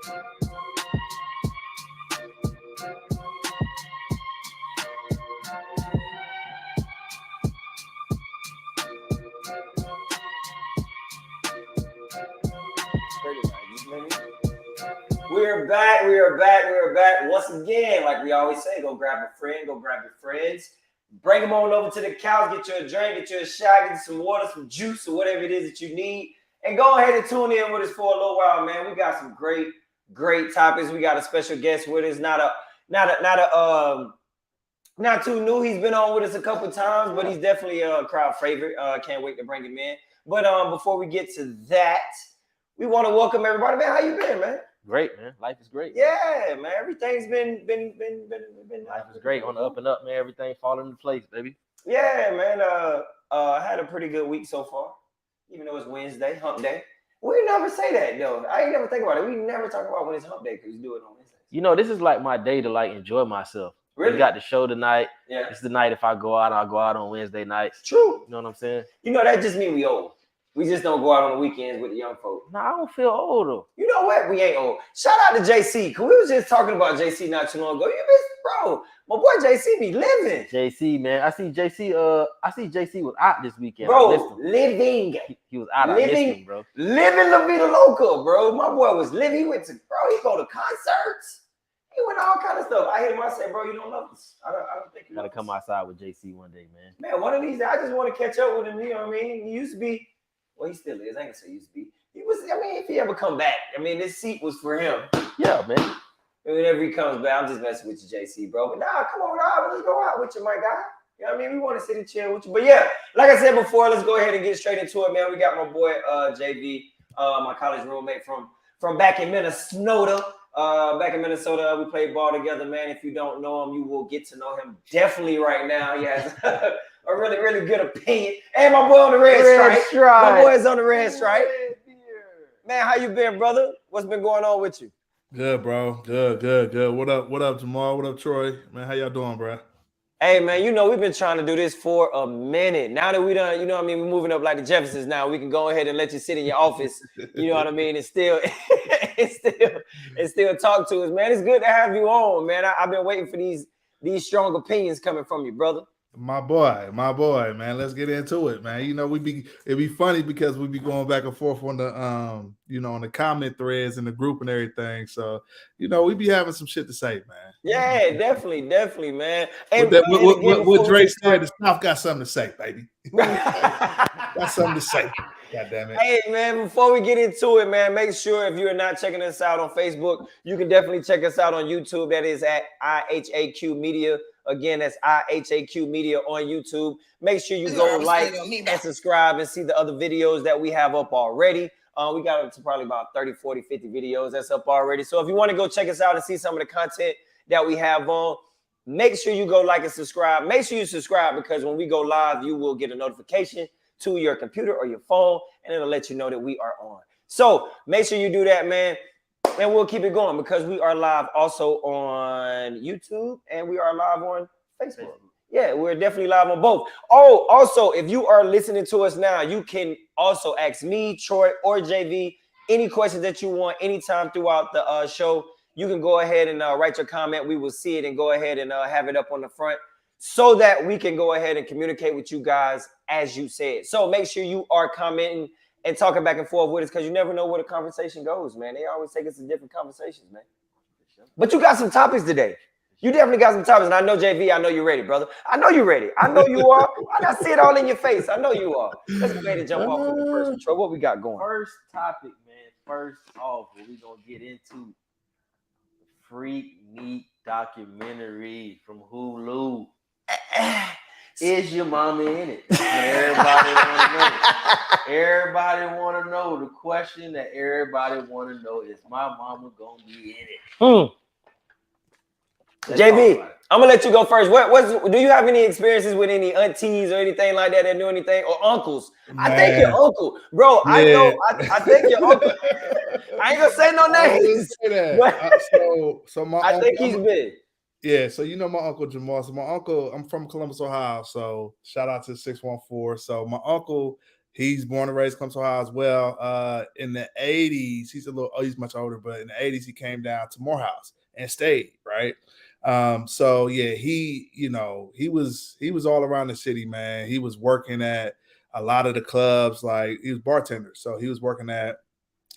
We're back. We are back once again. Like we always say, go grab a friend, go grab your friends, bring them on over to the couch, get you a drink, get you a shot, get you some water, some juice, or whatever it is that you need, and go ahead and tune in with us for a little while, man. We got some great topics. We got a special guest with us. Not too new. He's been on with us a couple times, but he's definitely a crowd favorite. Can't wait to bring him in. But before we get to that, we want to welcome everybody. Man, how you been, man? Great, man. Life is great. Yeah, man. Everything's been Life is great on the up and up, man. Everything falling into place, baby. Yeah, man. I had a pretty good week so far, even though it's Wednesday, hump day. We never say that though. I ain't never think about it. We never talk about when it's hump day because we do it on Wednesday. You know, this is like my day to like enjoy myself. Really? We got the show tonight. Yeah. It's the night if I go out, I'll go out on Wednesday nights. True. You know what I'm saying? You know, that just means we old. We just don't go out on the weekends with the young folk. No, I don't feel old though. You know what? We ain't old. Shout out to JC, because we was just talking about JC not too long ago. You missed, bro. My boy JC be living. JC, man. I see JC was out this weekend. Bro, living. He was out. Living, I missed him, bro. Living La Vida Loca, bro. My boy was living. He went to, he go to concerts. He went all kind of stuff. I hit him. I said, bro, you don't love us. I don't think you gotta come outside with JC one day, man. Man, one of these days, I just want to catch up with him. You know what I mean? He used to be, well, he still is. I ain't gonna say used to be. He was, I mean, if he ever come back, I mean, this seat was for him. Yeah, man. And whenever he comes back, I'm just messing with you, JC, bro. But nah, come on, Rob, let's go out with you, my guy. You know what I mean? We want to sit and chill with you. But yeah, like I said before, let's go ahead and get straight into it, man. We got my boy JV, my college roommate from back in Minnesota. We played ball together, man. If you don't know him, you will get to know him definitely right now. He has a really, really good opinion. And my boy on the red stripe. My boy is on the red stripe. Man, how you been, brother? What's been going on with you? Good, bro. Good. What up, Jamal? What up, Troy? Man, how y'all doing, bro? Hey, man, you know, we've been trying to do this for a minute. Now that we done, you know what I mean, we're moving up like the Jeffersons now. We can go ahead and let you sit in your office, you know what I mean, and still talk to us, man. It's good to have you on, man. I've been waiting for these strong opinions coming from you, brother. My boy, man. Let's get into it, man. You know, it'd be funny because we be going back and forth on the on the comment threads in the group and everything. So, you know, we be having some shit to say, man. Yeah, definitely, man. And what Drake said, the South got something to say, baby. Got something to say. God damn it. Hey, man, before we get into it, man, make sure if you're not checking us out on Facebook, you can definitely check us out on YouTube. That is at IHAQ Media. Again, that's IHAQ Media on YouTube. Make sure you go like and subscribe and see the other videos that we have up already. We got up to probably about 30, 40, 50 videos that's up already. So if you want to go check us out and see some of the content that we have on, make sure you go like and subscribe. Make sure you subscribe because when we go live, you will get a notification to your computer or your phone, and it'll let you know that we are on. So make sure you do that, man. And we'll keep it going because we are live also on YouTube and we are live on Facebook. Yeah, we're definitely live on both. Oh, also, if you are listening to us now, you can also ask me, Troy, or JV any questions that you want anytime throughout the show. You can go ahead and write your comment. We will see it and go ahead and have it up on the front so that we can go ahead and communicate with you guys as you said. So make sure you are commenting and talking back and forth with us because you never know where the conversation goes, man. They always take us to different conversations, man. But you got some topics today. You definitely got some topics. And I know, JV, I know you're ready, brother. I know you're ready. I know you are. I see it all in your face. I know you are. Let's go ahead and jump off with the first one. Troy, what we got going? First topic, man. First off, we're going to get into the Freak Meat documentary from Hulu. Is your mama in it? Everybody want to know. Everybody want to know. The question that everybody want to know is, my mama gonna be in it? JV, I'm gonna let you go first. Do you have any experiences with any aunties or anything like that do anything, or uncles? Man. I think your uncle, bro. Yeah. I think your uncle. I ain't gonna say no names. I think he's big. Yeah, so you know my uncle Jamal. So my uncle, I'm from Columbus, Ohio. So shout out to 614. So my uncle, He's born and raised Columbus, Ohio as well. In the 80s, he's much older, but in the 80s, he came down to Morehouse and stayed, right? So yeah, he was all around the city, man. He was working at a lot of the clubs, like he was bartender. So he was working at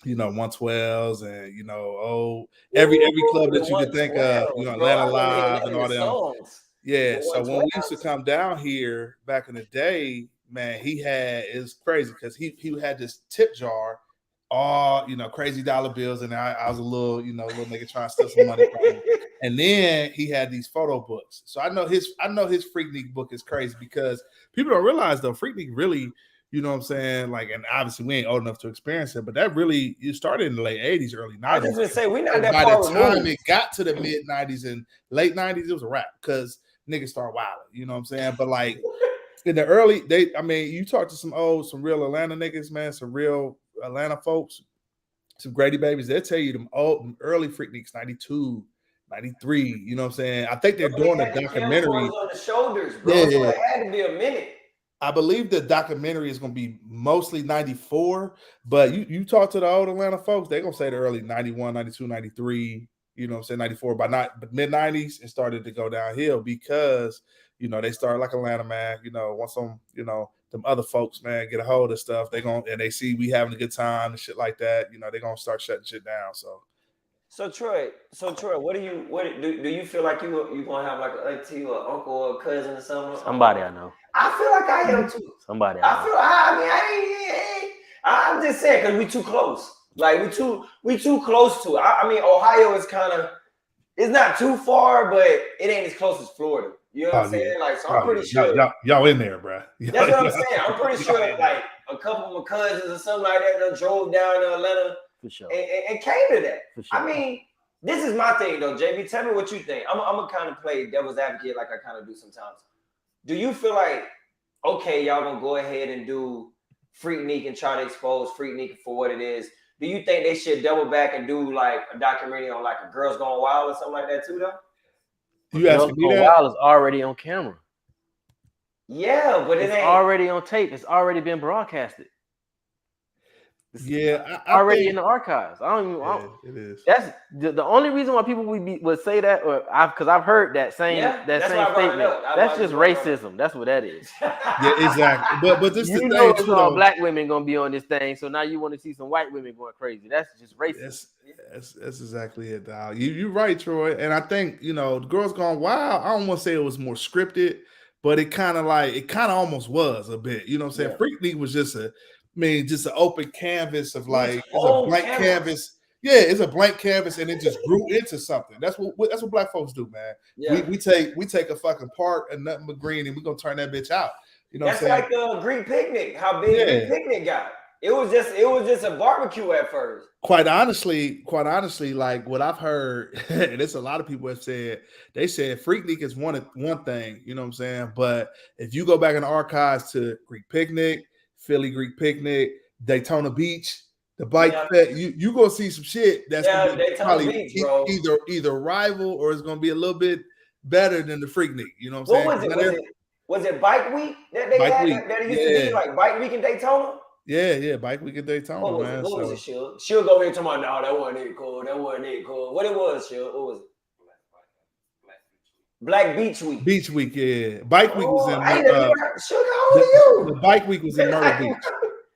112s and every club that you could think of, Atlanta Live and all them. Yeah. So when we used to come down here back in the day, man, it's crazy because he had this tip jar, all crazy dollar bills, and I was a little nigga trying to steal some money from him. And then he had these photo books. So I know his Freaknik book is crazy because people don't realize though, Freaknik really, you know what I'm saying? Like, and obviously we ain't old enough to experience it, but that really started in the late 80s, early 90s. I was just gonna say we're not that by far the time removed. it got to the mid 90s and late 90s, it was a wrap because niggas started wilding, you know what I'm saying? But like in the early you talk to some real Atlanta niggas, man, some real Atlanta folks, some Grady babies, they'll tell you them early Freakniks, 92, 93, you know what I'm saying? I think they're doing a documentary on the shoulders, bro. Yeah. So it had to be a minute. I believe the documentary is going to be mostly 94, but you talk to the old Atlanta folks, they're going to say the early 91, 92, 93, you know what I'm saying, 94, but mid 90s, it started to go downhill because, they started like Atlanta, man, once them other folks, man, get a hold of stuff, and they see we having a good time and shit like that, they're going to start shutting shit down, So Troy, what do you feel like you gonna have like an auntie or uncle or a cousin or something? Somebody I know. I feel like I am too. Somebody I'm just saying because we too close. Like we too close to it. I mean, Ohio is it's not too far, but it ain't as close as Florida. You know what I'm saying? Like, so I'm pretty sure y'all in there, bro. That's what I'm saying. I'm pretty sure like a couple of my cousins or something like that drove down to Atlanta. For sure. And came to that. For sure. I mean, this is my thing though, JB. Tell me what you think. I'm gonna kind of play devil's advocate like I kind of do sometimes. Do you feel like, okay, y'all gonna go ahead and do Freaknik and try to expose Freaknik for what it is? Do you think they should double back and do like a documentary on like a Girls Gone Wild or something like that too though? You asking me that? Wild is already on camera. Yeah, but it's already on tape. It's already been broadcasted. Yeah, I already in the archives. It is. That's the only reason why people would say that, because I've heard that same statement. That's just racism. That's what that is. Yeah, exactly. But this is the thing it's all black women gonna be on this thing, so now you want to see some white women going crazy. That's just racism. That's exactly it, dog. You're right, Troy. And I think Girls Gone Wild. I don't want to say it was more scripted, but it kind of almost was a bit. You know what I'm saying? Freaknik was just an open canvas of like it's a blank canvas. Yeah, it's a blank canvas, and it just grew into something. That's what black folks do, man. Yeah. We take a fucking park and nothing but green, and we're gonna turn that bitch out. You know, that's what I'm saying? Like Greek Picnic. How big Greek Picnic got? It was just a barbecue at first. Quite honestly, like what I've heard, and it's a lot of people have said. They said Freaknik is one thing. You know what I'm saying? But if you go back in the archives to Greek Picnic, Philly Greek Picnic, Daytona Beach, the bike fest, you gonna see some shit that's gonna be probably Beach, either rival or it's gonna be a little bit better than the Freaknik. You know what I'm saying? Was it Bike Week that they had? That it used to be like Bike Week in Daytona? Yeah, Bike Week in Daytona, man. What was it, Shug? Shug over here talking about, no, that wasn't it, cool. That wasn't it, cool. What it was, Shug? What was it? Black Beach Week. Beach Week, yeah. Bike Week was in the Bike Week was in Myrtle Beach.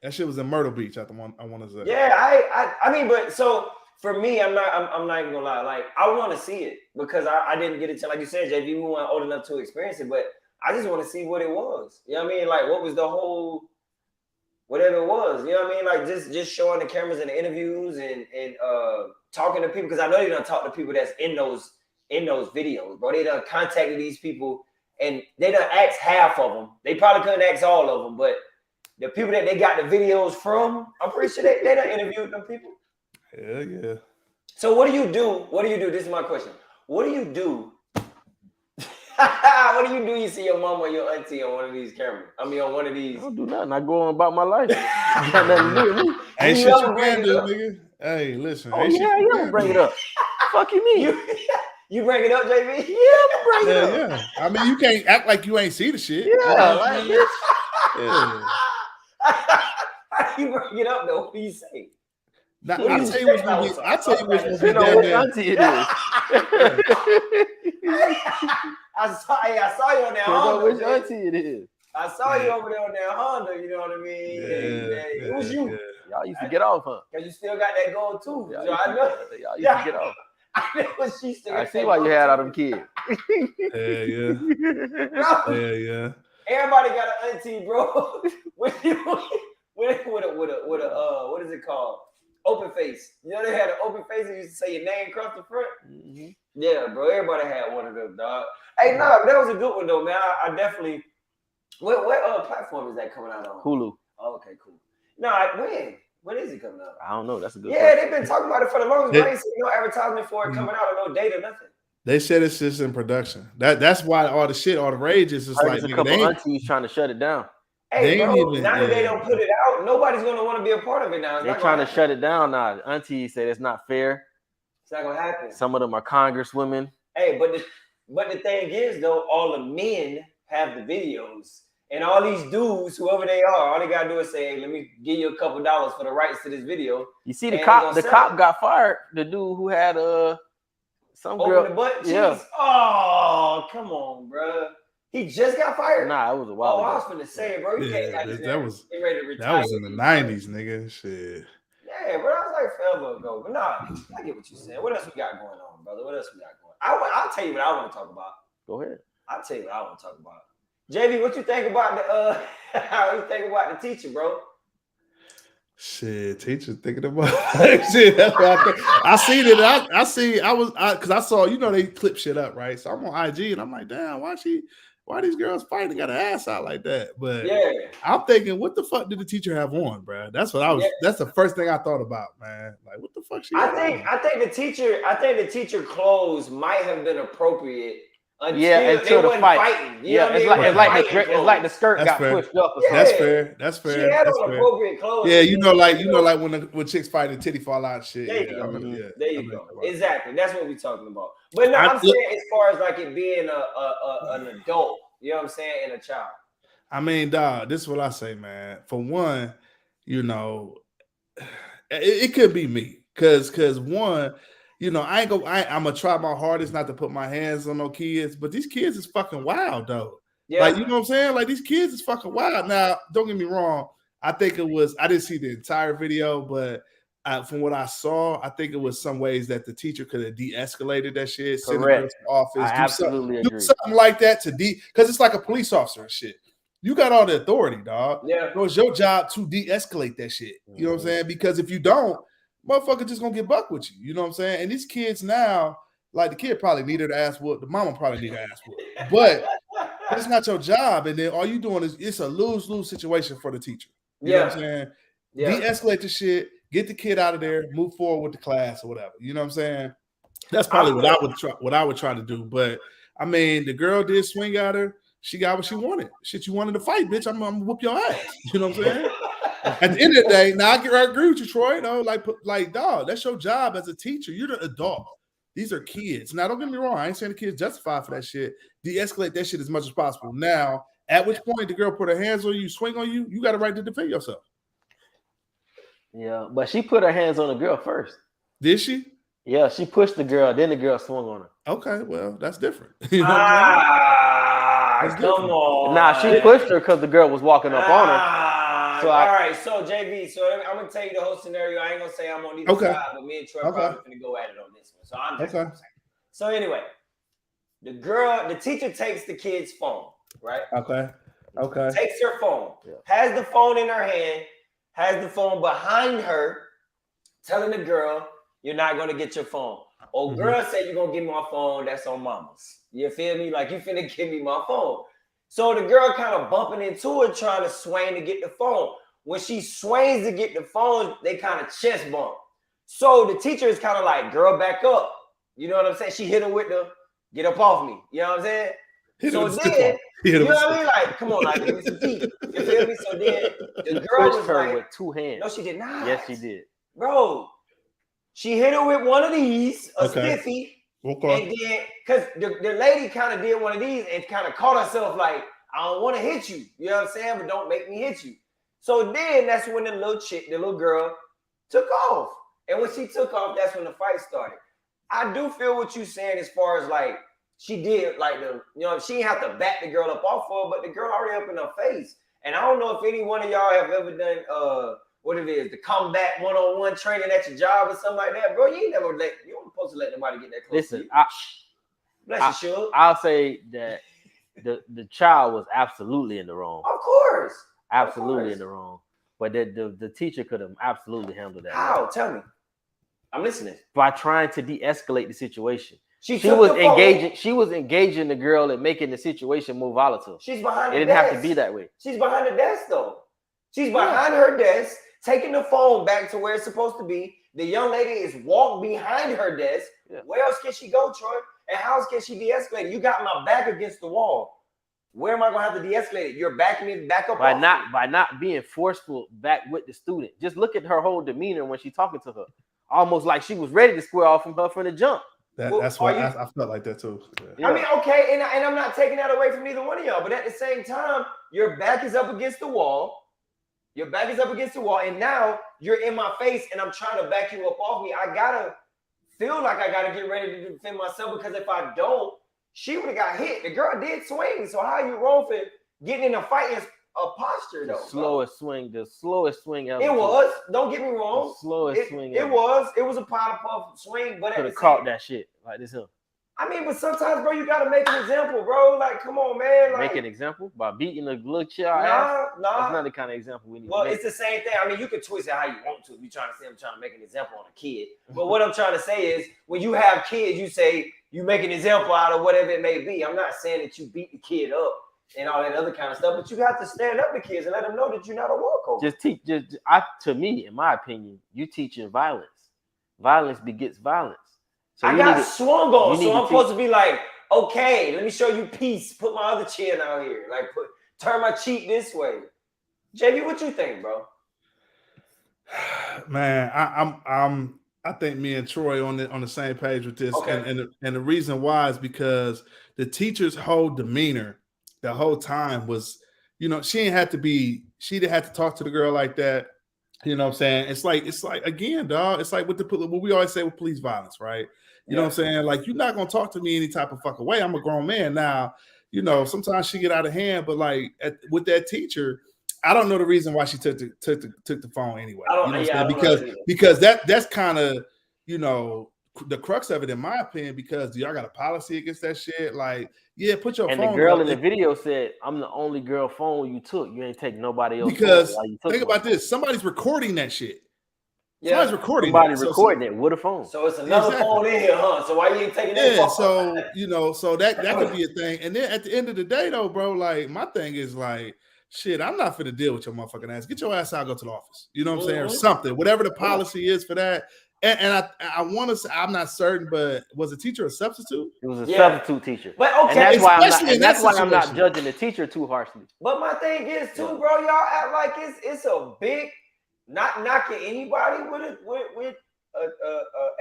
That shit was in Myrtle Beach. I want to say. Yeah, I mean, but so for me, I'm not even gonna lie. Like, I want to see it because I didn't get it to, like you said, JV, we weren't old enough to experience it, but I just want to see what it was. You know what I mean? Like, what was the whole, whatever it was. You know what I mean? Like just showing the cameras and the interviews and talking to people, because I know they done talk to people that's in those videos, bro. They done contacted these people and they done asked half of them. They probably couldn't ask all of them, but the people that they got the videos from, I'm pretty sure they done interviewed them people. Hell yeah. So what do you do? This is my question. What do you do? What do you do? You see your mom or your auntie on one of these cameras? I mean, on one of these. I don't do nothing. I go on about my life. Got nothing to do with me. Ain't shit you can do, nigga. Hey, listen. Oh, yeah, you don't bring it up. Fuck you mean? You bring it up, JV? Yeah, bring it up. Yeah. I mean, you can't act like you ain't see the shit. Yeah, like this. Yeah. you bring it up though? What do you say? Now, What do I'll you tell you say? what's gonna be. I'll tell you what's gonna be You know damn which near. auntie it is. I saw you on that You know Honda. which man. auntie it is. I saw you over there on that Honda. You know what I mean? Yeah, It was you. yeah. Y'all used to get off, huh? Cause you still got that gold too. Y'all So used I to- know. Y'all used to get off. I know she still. I got see that why you gold had all too. them kids. Yeah. Bro, Yeah. everybody got an auntie, bro. with a what is it called? Open face. You know they had an open face and you used to say your name across the front. Mm-hmm. Yeah, bro. Everybody had one of them, dog. Hey, no, that was a good one though, man. I definitely. What platform is that coming out on? Hulu. Oh, okay, cool. No, when? When is it coming out? I don't know. That's a good Yeah, question. they've been talking about it for the longest. But I ain't seen no advertisement for it coming out or no date or nothing. They said it's just in production. That's why all the rage is just like There's a nigga, couple they ain't, aunties trying to shut it down. Hey, they ain't bro, even- now that they yeah. don't put it out, nobody's gonna want to be a part of it now. It's They're not trying gonna to shut it down now. Aunties say it's not fair. It's not gonna happen. Some of them are congresswomen. Hey, but the thing is though, all the men have the videos, and all these dudes, whoever they are, all they gotta do is say, hey, "Let me give you a couple dollars for the rights to this video." You see, the And cop they gonna cop sell it. got fired. The dude who had some Open girl. the butt cheeks. Yeah. Oh, come on, bro. He just got fired. Nah, it was a while Oh, I ago. was finna say, bro. You can't Yeah, just that was get ready to retire. that was in the 90s, nigga. Shit. Yeah, but I was like forever ago. But nah, I get what you're saying. What else we got going on, brother? What else we got going on? I'll tell you what I want to talk about. Go ahead. I'll tell you what I want to talk about. JV, what you think about the how you think about the teacher, bro? Shit, teacher thinking about shit. That's what I think. I seen it. Because I saw, they clip shit up, right? So I'm on IG and I'm like, damn, why these girls fighting? Got an ass out like that. But Yeah. I'm thinking, what the fuck did the teacher have on, bro? That's what I was. Yeah. That's the first thing I thought about, man. Like, what the fuck she? had on? I think the teacher clothes might have been appropriate until Until they the wasn't fighting. fighting. You know what I mean? It's like the skirt That's got fair. pushed up or Yeah. something. That's fair. She That's had That's on fair. appropriate clothes. Yeah, when chicks fight and titty fall out and shit. There you Yeah, go. I know, yeah, There I you know go. about it. Exactly. That's what we're talking about. But no, I'm saying as far as like it being an adult, you know what I'm saying, and a child. I mean, dog, this is what I say, man. For one, it could be me. Cause one, I'm gonna try my hardest not to put my hands on no kids, but these kids is fucking wild, though. Yeah. Like, you know what I'm saying? Like, these kids is fucking wild. Now, don't get me wrong. I didn't see the entire video, but from what I saw, I think it was some ways that the teacher could have de-escalated that shit, send the girl to the office, I absolutely agree. do something like that because it's like a police officer and shit. You got all the authority, dog. Yeah. So it's your job to de-escalate that shit. You know what I'm saying? Because if you don't, motherfucker just gonna get buck with you. You know what I'm saying? And these kids now, like the kid probably needed an ass whoop, the mama probably needed an ass whoop. But it's not your job, and then all you doing is it's a lose-lose situation for the teacher. You know what I'm saying? Yeah. De-escalate the shit, get the kid out of there, move forward with the class or whatever. You know what I'm saying? That's probably what I would try to do. But I mean, the girl did swing at her. She got what she wanted. Shit, you wanted to fight, bitch. I'm gonna whoop your ass. You know what I'm saying? At the end of the day, now I agree with you, Troy. Like, dog, that's your job as a teacher. You're the adult. These are kids. Now, don't get me wrong. I ain't saying the kids justified for that shit. De-escalate that shit as much as possible. Now, at which point the girl put her hands on you, swing on you, you got a right to defend yourself. Yeah, but she put her hands on the girl first. Did she? Yeah, she pushed the girl, then the girl swung on her. Okay, well, that's different. You know what I'm saying? Come on. Nah, she pushed her because the girl was walking up on her. So all right, so JV, I'm gonna tell you the whole scenario. I ain't gonna say I'm on either side, but me and Troy probably gonna go at it on this one. So I'm just gonna say. So anyway, the teacher takes the kid's phone, right? Okay. Takes her phone, has the phone in her hand, has the phone behind her, telling the girl, "You're not gonna get your phone." Oh, girl said you're gonna give me my phone. That's on mama's. You feel me? Like you finna give me my phone. So the girl kind of bumping into it, trying to swing to get the phone. When she swings to get the phone, they kind of chest bump. So the teacher is kind of like, girl, back up. You know what I'm saying? She hit her with the get up off me. You know what I'm saying? So then, you know what I mean? Like, come on, like, give me some feet. You feel me? So then the girl was her like, with two hands. No, she did not. Yes, she did. Bro, she hit her with one of these, a stiffy. Okay. And then, because the lady kind of did one of these and kind of caught herself like, I don't want to hit you. You know what I'm saying? But don't make me hit you. So then that's when the little girl took off. And when she took off, that's when the fight started. I do feel what you're saying as far as like she did like she didn't have to back the girl up off of her, but the girl already up in her face. And I don't know if any one of y'all have ever done what it is, the combat one-on-one training at your job or something like that, bro. You don't supposed to let nobody get that close to you. Bless you, Suge. I'll say that the child was absolutely in the wrong. Of course. Absolutely in the wrong. But the teacher could have absolutely handled that. How? Tell me. I'm listening. By trying to de-escalate the situation. She was engaging the girl and making the situation more volatile. She's behind the desk. It didn't have to be that way. She's behind the desk though. She's behind her desk, taking the phone back to where it's supposed to be. The young lady is walked behind her desk. Yeah. Where else can she go, Troy? And how else can she de-escalate? You got my back against the wall. Where am I gonna have to de-escalate it? You're backing me back up by not being forceful back with the student. Just look at her whole demeanor when she's talking to her, almost like she was ready to square off from her from the jump. That's why I felt like that too. Yeah. I mean, okay, and I'm not taking that away from either one of y'all, but at the same time, your back is up against the wall. Your back is up against the wall, and now you're in my face, and I'm trying to back you up off me. I gotta feel like I gotta get ready to defend myself, because if I don't, she would have got hit. The girl did swing, so how are you wrong for getting in a fight is a posture, though? The slowest swing ever. It was. Don't get me wrong. The slowest swing ever. It was a powder puff swing, but could have caught that shit like this here. I mean, but sometimes, bro, you gotta make an example, bro. Like, come on, man. Like, make an example by beating a little child ass? Nah. That's not the kind of example we need. Well, it's the same thing. I mean, you can twist it how you want to. If you're trying to say I'm trying to make an example on a kid, but what I'm trying to say is, when you have kids, you say you make an example out of whatever it may be. I'm not saying that you beat the kid up and all that other kind of stuff, but you have to stand up to kids and let them know that you're not a walkover. To me, in my opinion, you teaching violence. Violence begets violence. So I got swung on, so I'm supposed to be like, okay, let me show you peace. Put my other chin out here. Like, turn my cheek this way. JB, what you think, bro? Man, I think me and Troy on the same page with this. Okay. And the reason why is because the teacher's whole demeanor the whole time was, she didn't have to talk to the girl like that. You know what I'm saying? It's like again, dog. It's like what we always say with police violence, right? You know what I'm saying? Like, you're not gonna talk to me any type of fucking way. I'm a grown man now. Sometimes she get out of hand, but like with that teacher, I don't know the reason why she took the phone anyway. Because that's kind of the crux of it, in my opinion. Because y'all got a policy against that shit. Like, yeah, put your phone. And the girl in the video said, "I'm the only girl phone you took. You ain't take nobody else." Because think about this: somebody's recording that shit. Yeah, somebody's recording it with a phone. So it's another phone in here, huh? So why you ain't taking that? Yeah, so that could be a thing. And then at the end of the day, though, bro, like, my thing is like, shit, I'm not finna deal with your motherfucking ass. Get your ass out, go to the office. You know what I'm saying? Or something, whatever the policy is for that. And I want to say, I'm not certain, but was the teacher a substitute? It was a substitute teacher. But okay, and that's why I'm not judging the teacher too harshly. But my thing is too, bro, y'all act like it's a big, not knocking anybody with a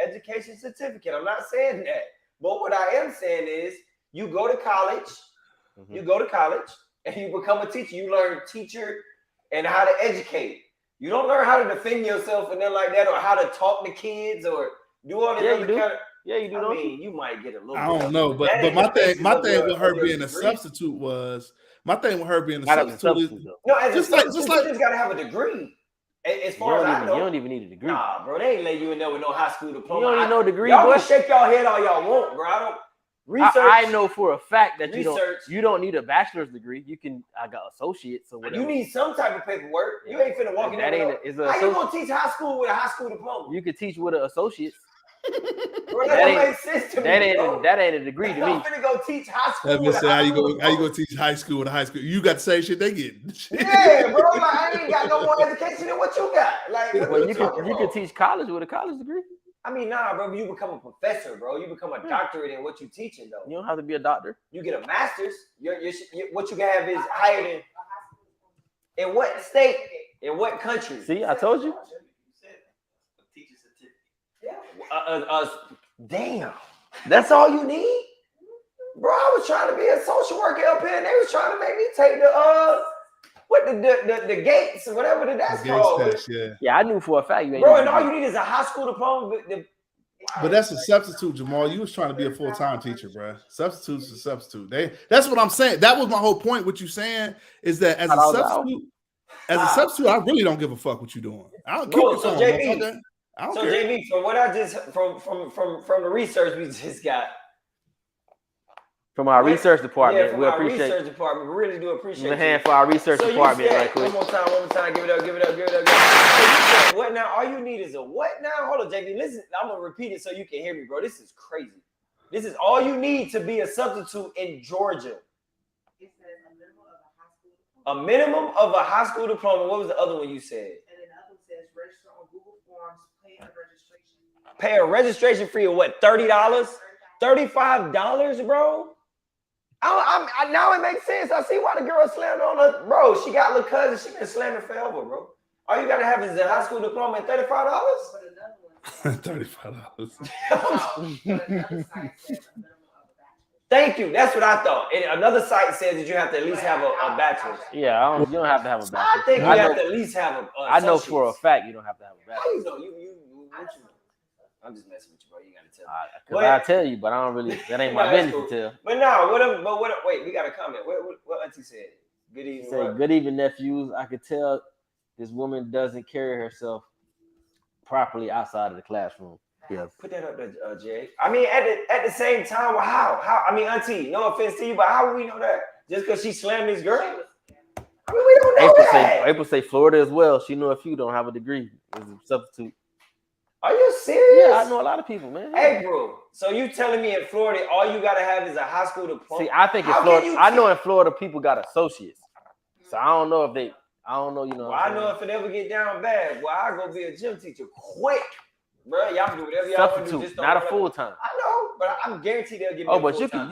education certificate. I'm not saying that. But what I am saying is, you go to college, and you become a teacher. You learn teacher and how to educate. You don't learn how to defend yourself and nothing like that, or how to talk to kids, or do all that other kind of. Yeah, you do. I mean, you might get a little. I don't know, but my thing with her being a substitute was no, as a substitute, you just gotta have a degree. As far as I know, you don't even need a degree. Nah, bro, they ain't let you in there with no high school diploma. You don't need no degree. Y'all can shake y'all head all y'all want, bro. I don't. Research. I know for a fact that you don't need a bachelor's degree. I got associates or whatever. You need some type of paperwork. You ain't finna walk in there. How you gonna teach high school with a high school diploma? You could teach with an associate's. Bro, that don't make sense to me. That ain't a degree to me. I'm finna go teach high school. How you gonna teach high school with a high school? You got the same shit they get. Yeah, bro. Like, I ain't got no more education than what you got. Like, well, you can teach college with a college degree. I mean, nah, bro. You become a professor, bro. You become a doctorate in what you teaching, though. You don't have to be a doctor. You get a master's. What you can have is higher than. In what state? In what country? See, I told you. Teacher certificate. Yeah. Damn. That's all you need, bro. I was trying to be a social worker up here, and they was trying to make me take the What the gates, whatever that's The Gates called. test, yeah. Yeah, I knew for a fact you ain't. Bro, and all you need is a high school diploma. But that's a substitute, Jamal. You was trying to be a full-time teacher, bro. Substitute's a substitute. That's what I'm saying. That was my whole point. What you saying is that as a substitute, I really don't give a fuck what you doing. I don't keep your phone, motherfucker. I don't care. JB, from what I just from the research we just got. From our research department, from we our appreciate research department. We really do appreciate a hand for our research department, right quick. One more time. Give it up. So you said, what now? All you need is a what now? Hold on, JB. Listen, I'm gonna repeat it so you can hear me, bro. This is crazy. This is all you need to be a substitute in Georgia. It says a minimum of a high school diploma. What was the other one you said? And then the other one says register on Google Forms, pay a registration. Pay a registration fee of what? $30? $35, bro? I now it makes sense. I see why the girl slammed on her. Bro, she got little cousins. She been slamming forever, bro. All you gotta have is a high school diploma and $35. $35. Thank you. That's what I thought. And another site says that you have to at least have a bachelor's. Yeah, you don't have to have a bachelor's. I think you have to at least have a. I know for a fact you don't have to have a bachelor's. How you know? What you know? I'm just messing with you, bro. You gotta tell me. Because I tell you, but I don't really. That ain't my business to tell. But no, wait, we got a comment. What Auntie said? Good evening. Say, good evening, nephews. I could tell this woman doesn't carry herself properly outside of the classroom. Yeah. Put that up there, Jay. I mean, at the same time, well, how? I mean, Auntie, no offense to you, but how would we know that? Just because she slammed this girl? I mean, we don't know that. April say Florida as well. She knew if you don't have a degree as a substitute. Are you serious? Yeah, I know a lot of people, man. April, so you telling me in Florida, all you gotta have is a high school diploma? See, I think in Florida, I know in Florida people got associates. So I don't know if they, I don't know, you know. Well, I know if it ever get down bad, well, I go be a gym teacher quick, bro. Y'all do whatever y'all want to do. Just not a full time. I know, but I'm guaranteed they'll give me. Oh, but you can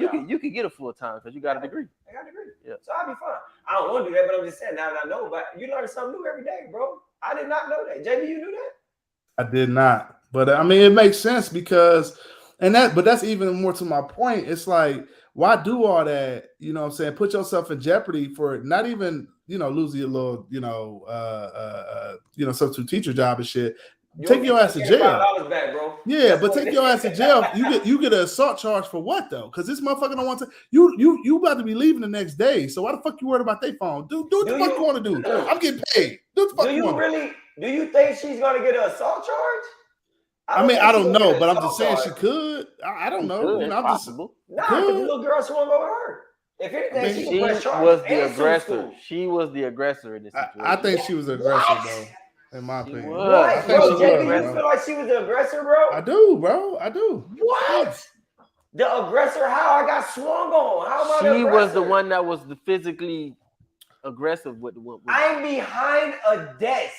get a full time because you got a degree. I got a degree. Yeah. So I'll be fine. I don't want to do that, but I'm just saying now that I know. But you learn something new every day, bro. I did not know that. JB, you knew that? I did not. But I mean, it makes sense because, but that's even more to my point. It's like, why do all that? You know what I'm saying? Put yourself in jeopardy for not even, losing your little, substitute teacher job and shit. Take your ass to jail. $5 back, bro. Yeah, but take your ass to jail. You get an assault charge for what though? Because this motherfucker don't want to. You about to be leaving the next day. So why the fuck you worried about their phone? Do what the fuck you want to do. I'm getting paid. Do what the fuck you want. Do you think she's gonna get an assault charge? I don't know, but I'm just saying she could. I don't know. It's possible. Nah, because the little girl swung over her. If anything, she was the aggressor. She was the aggressor in this situation. I think she was the aggressor, though. In my opinion. What? Bro, JB, you feel like she was the aggressor, bro? I do, bro. I do. What? The aggressor? How? I got swung on. How am I the aggressor? She was the one that was the physically aggressive with the one. I'm behind a desk.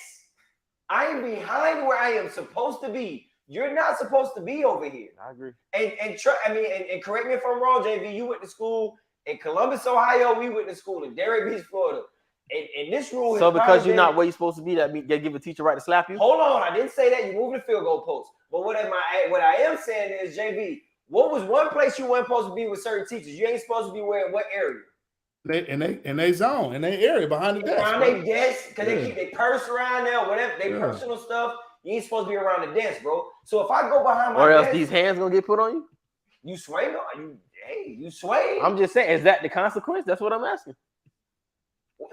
I'm behind where I am supposed to be. You're not supposed to be over here. I agree. And correct me if I'm wrong, JV. You went to school in Columbus, Ohio. We went to school in Derry Beach, Florida. And this rule. So because you're not where you're supposed to be, that means they give a teacher right to slap you? Hold on, I didn't say that. You moved the field goal post. But what I am saying is, JV, what was one place you weren't supposed to be with certain teachers? You ain't supposed to be where in what area? In they zone, in their area behind the desk. Around their desk, because they keep their purse around there, whatever, their personal stuff. You ain't supposed to be around the desk, bro. So if I go behind my desk, else these hands gonna get put on you? You swing on you. Hey, you swing. I'm just saying, is that the consequence? That's what I'm asking.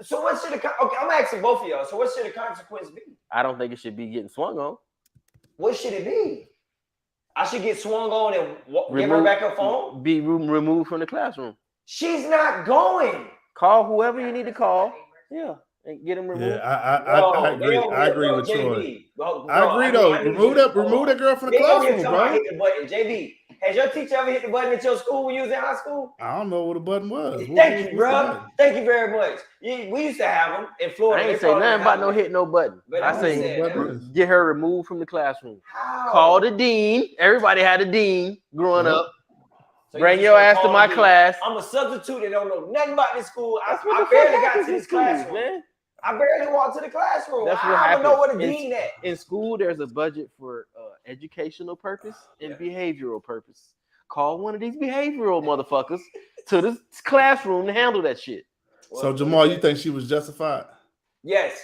So what should okay, I'm asking both of y'all. So what should the consequence be? I don't think it should be getting swung on. What should it be? I should get swung on and give her back her phone? Be removed from the classroom. She's not going. Call whoever you need to call. Yeah. And get him removed. Yeah, I agree. I agree with Troy. I agree though. Remove that girl from the classroom, bro. Hit the button. JB, has your teacher ever hit the button at your school when you was in high school? I don't know what the button was. Thank you, bro. Thank you very much. We used to have them in Florida. I ain't say nothing about no hit no button. But I say get her removed from the classroom. How? Call the dean. Everybody had a dean growing up. So bring your ass to my class. I'm a substitute that don't know nothing about this school. I barely got to this classroom, man. I barely walked to the classroom. That's what I don't happens. know what a dean at. In school, there's a budget for educational purpose and behavioral purpose. Call one of these behavioral motherfuckers to the classroom to handle that shit. So Jamal, you think she was justified? Yes.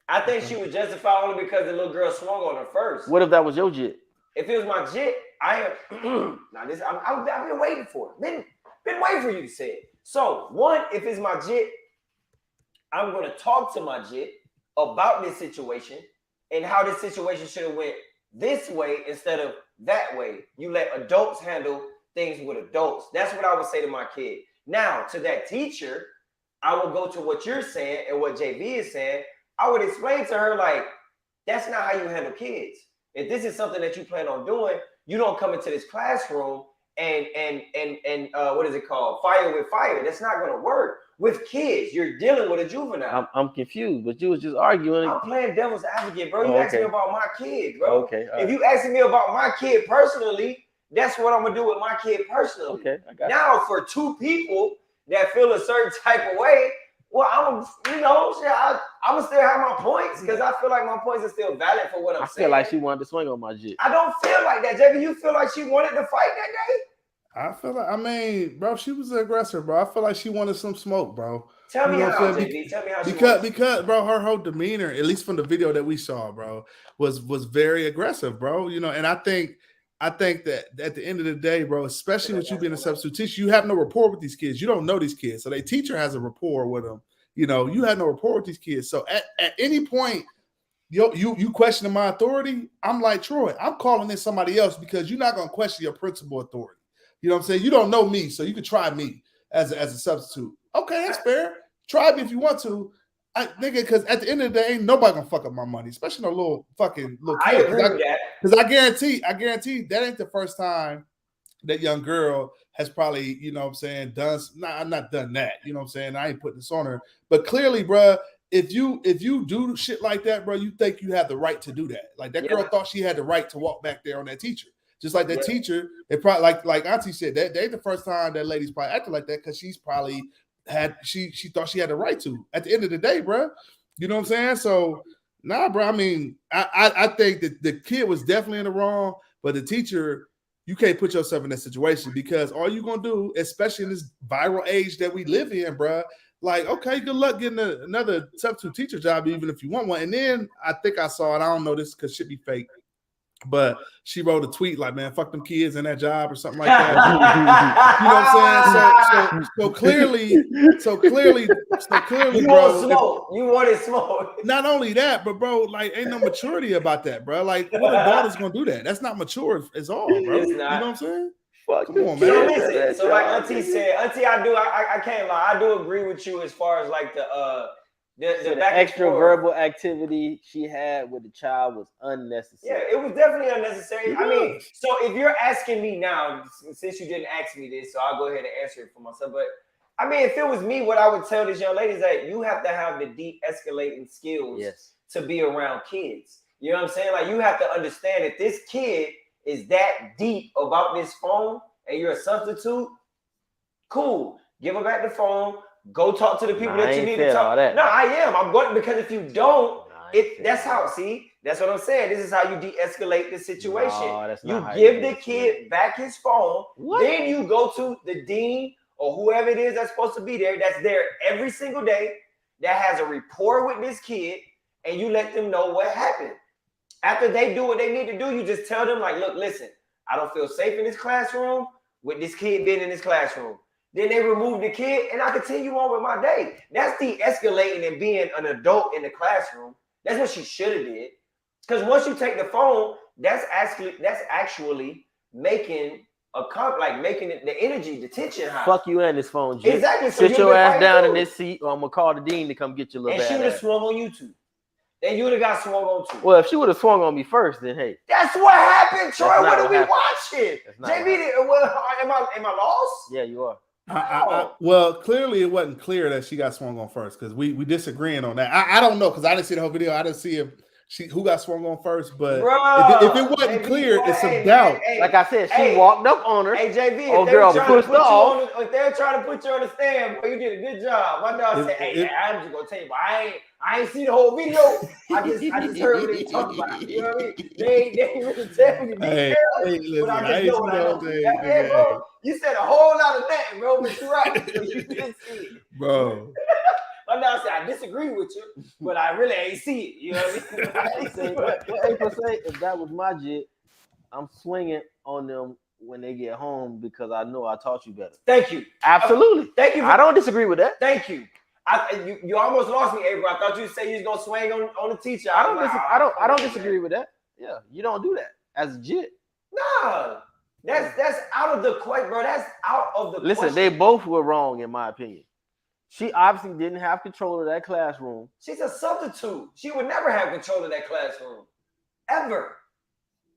I think she was justified only because the little girl swung on her first. What if that was your jit? If it was my jit, I am now this I've been waiting for it. Been waiting for you to say it. So one, if it's my jit, I'm gonna talk to my jit about this situation and how this situation should have went this way instead of that way. You let adults handle things with adults. That's what I would say to my kid. Now, to that teacher, I will go to what you're saying and what JV is saying. I would explain to her, like, that's not how you handle kids. If this is something that you plan on doing, you don't come into this classroom and what is it called? Fire with fire. That's not going to work. With kids, you're dealing with a juvenile. I'm confused, but you was just arguing. I'm playing devil's advocate, bro. You asked me about my kid, bro. Okay. If you asking me about my kid personally, that's what I'm gonna do with my kid personally. Okay, I got now, for two people that feel a certain type of way, well, I'm gonna still have my points because I feel like my points are still valid for what I'm saying. I feel like she wanted to swing on my jit. I don't feel like that, JV. You feel like she wanted to fight that day? I feel like, I mean, bro, she was an aggressor, bro. I feel like she wanted some smoke, bro. Tell me how, JV. Tell me how because, bro, her whole demeanor, at least from the video that we saw, bro, was very aggressive, bro. You know, and I think that at the end of the day, bro, especially with you being a substitute teacher, you have no rapport with these kids. You don't know these kids, so their teacher has a rapport with them. You know, you have no rapport with these kids. So at any point, you questioning my authority, I'm like, Troy, I'm calling in somebody else because you're not gonna question your principal authority. You know what I'm saying? You don't know me, so you can try me as a substitute. Okay, that's fair. Try me if you want to. Nigga, because at the end of the day, ain't nobody gonna fuck up my money, especially no little kid. I agree with that. Because I guarantee that ain't the first time that young girl has probably, you know what I'm saying, I'm not done that. You know what I'm saying? I ain't putting this on her. But clearly, bro, if you do shit like that, bro, you think you have the right to do that. Like that girl thought she had the right to walk back there on that teacher. Just like that teacher, it probably like Auntie said, that ain't the first time that lady's probably acted like that because she's probably she thought she had the right to. At the end of the day, bro, you know what I'm saying? So nah, bro. I mean, I think that the kid was definitely in the wrong, but the teacher, you can't put yourself in that situation because all you're gonna do, especially in this viral age that we live in, bro. Like, okay, good luck getting another substitute teacher job, even if you want one. And then I think I saw it. I don't know this because shit be fake. But she wrote a tweet like, man, fuck them kids in that job or something like that. You know what I'm saying? So clearly, you want smoke. You wanted smoke. Not only that, but bro, like, ain't no maturity about that, bro. Like, what adult is gonna do that? That's not mature as all, bro. It's not. You know what I'm saying? Fuck, come on, man. Listen, so like Auntie said, Auntie, I can't lie. I do agree with you as far as like the extra verbal activity she had with the child was unnecessary. Yeah, it was definitely unnecessary. I mean, so if you're asking me now, since you didn't ask me this, so I'll go ahead and answer it for myself. But I mean, if it was me, what I would tell this young lady is that you have to have the de-escalating skills to be around kids. You know what I'm saying? Like, you have to understand that this kid is that deep about this phone and you're a substitute, cool. Give her back the phone. Go talk to the people that you need to talk. No, I am. I'm going because if you don't, that's how. See, that's what I'm saying. This is how you de-escalate the situation. No, you give the kid back his phone. Then you go to the dean or whoever it is that's supposed to be there. That's there every single day. That has a rapport with this kid, and you let them know what happened. After they do what they need to do, you just tell them like, look, listen, I don't feel safe in this classroom with this kid being in this classroom. Then they remove the kid, and I continue on with my day. That's de-escalating and being an adult in the classroom. That's what she should have did. Because once you take the phone, that's actually making making it the energy, the tension high. Fuck you and this phone, Jay. Exactly. So sit your ass down in this seat, or I'm gonna call the dean to come get your little. And she would have swung on you too. Then you would have got swung on too. Well, if she would have swung on me first, then hey. That's what happened, Troy. What are we watching? JB, am I lost? Yeah, you are. Well, clearly it wasn't clear that she got swung on first because we disagreeing on that. I don't know because I didn't see the whole video. I didn't see who got swung on first, but if it wasn't clear, it's some doubt. Like I said, she walked up on her. Hey, JB, oh girl, pushed off. If they're trying to put you on the stand, boy, you did a good job. My dog said, "Hey, I'm just gonna tell you, but I ain't see the whole video. I just heard what they talking about. You know what I mean? They didn't really tell me to be careful. But I just know what I know. Bro, you said a whole lot of that, bro, but you're right. You didn't see it. Bro. My announcing I disagree with you, but I really ain't see it. You know what I mean? Say, what April say? If that was my jit, I'm swinging on them when they get home because I know I taught you better. Thank you. Absolutely. Thank you. I don't disagree with that. Thank you. You almost lost me, April. I thought you say you was gonna swing on the teacher. I don't disagree with that. Yeah, you don't do that as a jit. Nah, that's out of the question, bro. That's out of the Listen, question. they both were wrong in my opinion. She obviously didn't have control of that classroom. She's a substitute. She would never have control of that classroom, ever,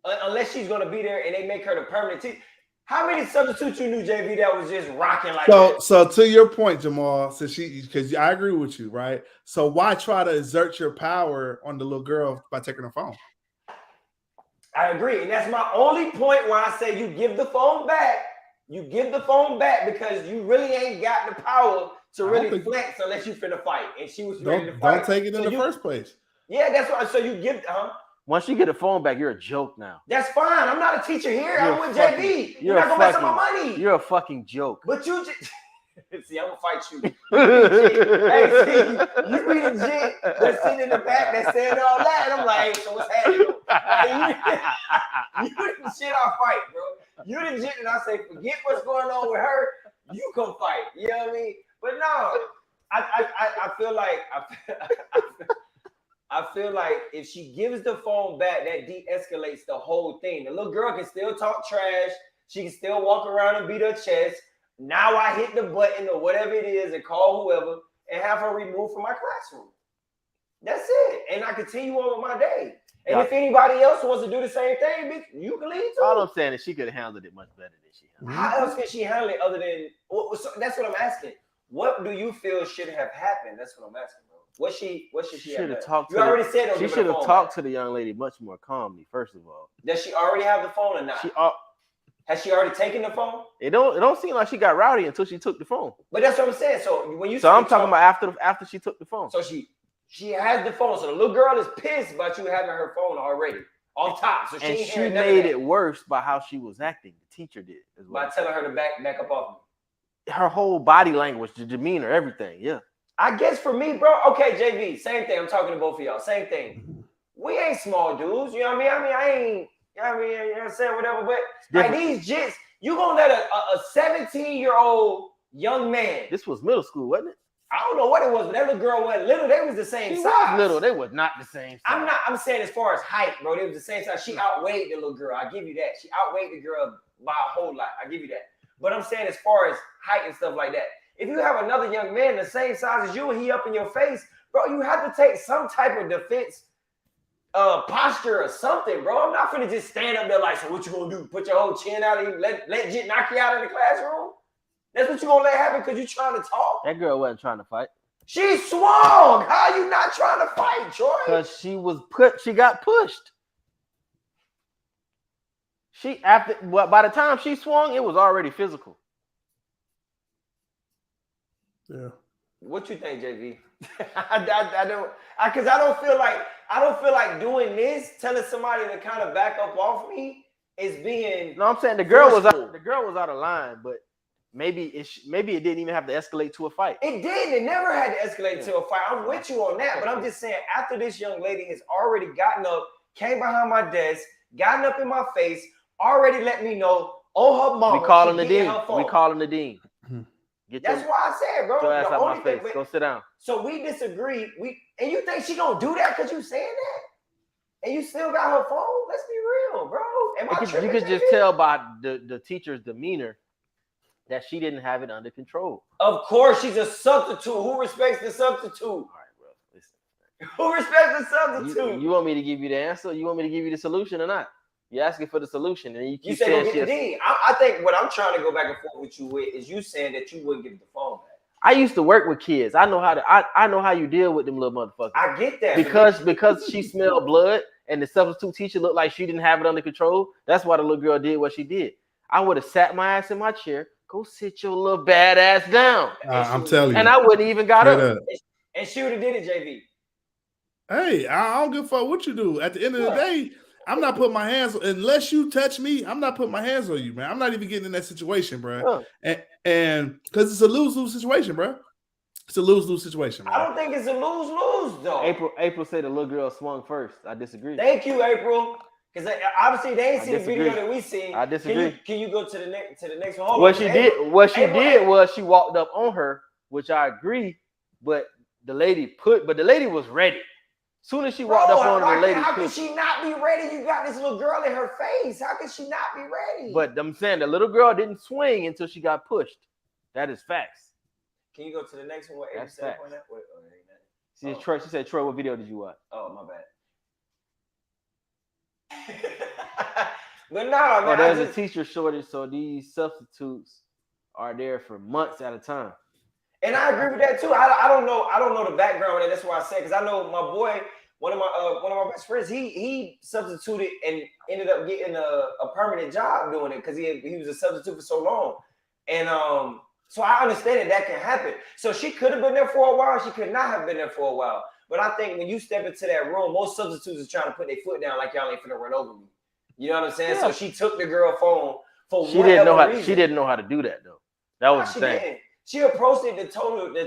unless she's gonna be there and they make her the permanent teacher. How many substitutes you knew, JV, that was just rocking like that? So to your point, Jamal, since because I agree with you, right? So why try to exert your power on the little girl by taking her phone? I agree, and that's my only point where I say you give the phone back. You give the phone back because you really ain't got the power to really flex unless you finna fight. And she was ready to fight. Don't take it in the first place. Yeah, that's why. So you give, Once you get the phone back, you're a joke now. That's fine. I'm not a teacher here. I'm with JB. You're not gonna mess up my money. You're a fucking joke. But you just see, I'm gonna fight you. Hey, see, you be the jit that's sitting in the back that's saying all that. And I'm like, hey, so what's happening? You the shit I fight, bro. You the jit and I say, forget what's going on with her. You come fight. You know what I mean? But no, I feel like I feel like if she gives the phone back, that de-escalates the whole thing. The little girl can still talk trash. She can still walk around and beat her chest. Now I hit the button or whatever it is and call whoever and have her removed from my classroom. That's it. And I continue on with my day. And if anybody else wants to do the same thing, bitch, you can leave too. All I'm saying is she could have handled it much better than she handled it. How else can she handle it other than so that's what I'm asking. What do you feel should have happened? That's what I'm asking, bro. What should she have talked to? You already said she should have talked to the young lady much more calmly, first of all. Does she already have the phone or not? Has she already taken the phone? It don't seem like she got rowdy until she took the phone. But that's what I'm saying. So when you I'm talking about after she took the phone. So she has the phone. So the little girl is pissed about you having her phone already off top. So she made it worse by how she was acting. The teacher did as well. By telling her to back up off me. Her whole body language, the demeanor, everything. Yeah. I guess for me, bro. Okay, JV, same thing. I'm talking to both of y'all. Same thing. We ain't small dudes. You know what I mean? I ain't. You know what I'm saying? Whatever. But like these jits, you gonna let a 17-year-old young man. This was middle school, wasn't it? I don't know what it was, but that little girl wasn't little. They was the same size. Was little. They was not the same size. I'm saying as far as height, bro. They was the same size. She outweighed the little girl. I give you that. She outweighed the girl by a whole lot. I give you that. But I'm saying as far as height and stuff like that, if you have another young man the same size as you and he up in your face, bro, you have to take some type of defense posture or something, bro. I'm not gonna just stand up there like, so what you gonna do? Put your whole chin out and let Jit knock you out of the classroom? That's what you gonna let happen because you trying to talk? That girl wasn't trying to fight. She swung. How are you not trying to fight, Troy? Because she got pushed. By the time she swung, it was already physical. Yeah. What you think, JV? I don't feel like doing this, telling somebody to kind of back up off me is being. No, I'm saying the girl was out of line, but maybe it didn't even have to escalate to a fight. It did. It never had to escalate to a fight. I'm with you on that, but I'm just saying after this young lady has already gotten up, came behind my desk, gotten up in my face, already let me know on her mama. We calling the dean. We calling the dean. That's why I said, bro. Your ass out my face. Go sit down. So we disagree. And you think she gonna do that because you saying that? And you still got her phone? Let's be real, bro. You could just tell by the teacher's demeanor that she didn't have it under control. Of course, she's a substitute. Who respects the substitute? All right, bro. Listen. Who respects the substitute? You want me to give you the answer? You want me to give you the solution or not? You're asking for the solution, and you keep say saying go get the dean. I think what I'm trying to go back and forth with you with is you saying that you wouldn't give the phone back. I used to work with kids. I know how you deal with them little motherfuckers. I get that because she smelled blood and the substitute teacher looked like she didn't have it under control. That's why the little girl did what she did. I would have sat my ass in my chair. Go sit your little bad ass down. I'm telling you, and I wouldn't even got up. And she would have did it, JV. Hey, I don't give a fuck what you do. At the end of the day, I'm not putting my hands unless you touch me. I'm not putting my hands on you, man. I'm not even getting in that situation, bro. And because it's a lose-lose situation, bro. It's a lose-lose situation, man. I don't think it's a lose-lose though. April said the little girl swung first. I disagree. Thank you, April. Because obviously they ain't I seen the video disagree. that we seen. I disagree. Can you go to the next one? Hold What on, she April- did was she walked up on her, which I agree, but the lady was ready. Soon as she walked up on her, the lady how could pushed. she not be ready? You got this little girl in her face. How could she not be ready? But I'm saying the little girl didn't swing until she got pushed. That is facts. Can you go to the next one? What April That's said facts. on that? Wait, ain't that- She said, Troy, what video did you watch? Oh, my bad. But nah, man. Oh, there's a teacher shortage, so these substitutes are there for months at a time. And I agree with that too. I don't know the background of that. That's why I said, because I know my boy, one of my best friends, he substituted and ended up getting a permanent job doing it because he was a substitute for so long. And so I understand that can happen. So she could have been there for a while. She could not have been there for a while. But I think when you step into that room, most substitutes are trying to put their foot down like y'all ain't finna run over me. You know what I'm saying? Yeah. So she took the girl phone for She didn't know reason. she didn't know how to do that though. That was the thing. Didn't. She approached it the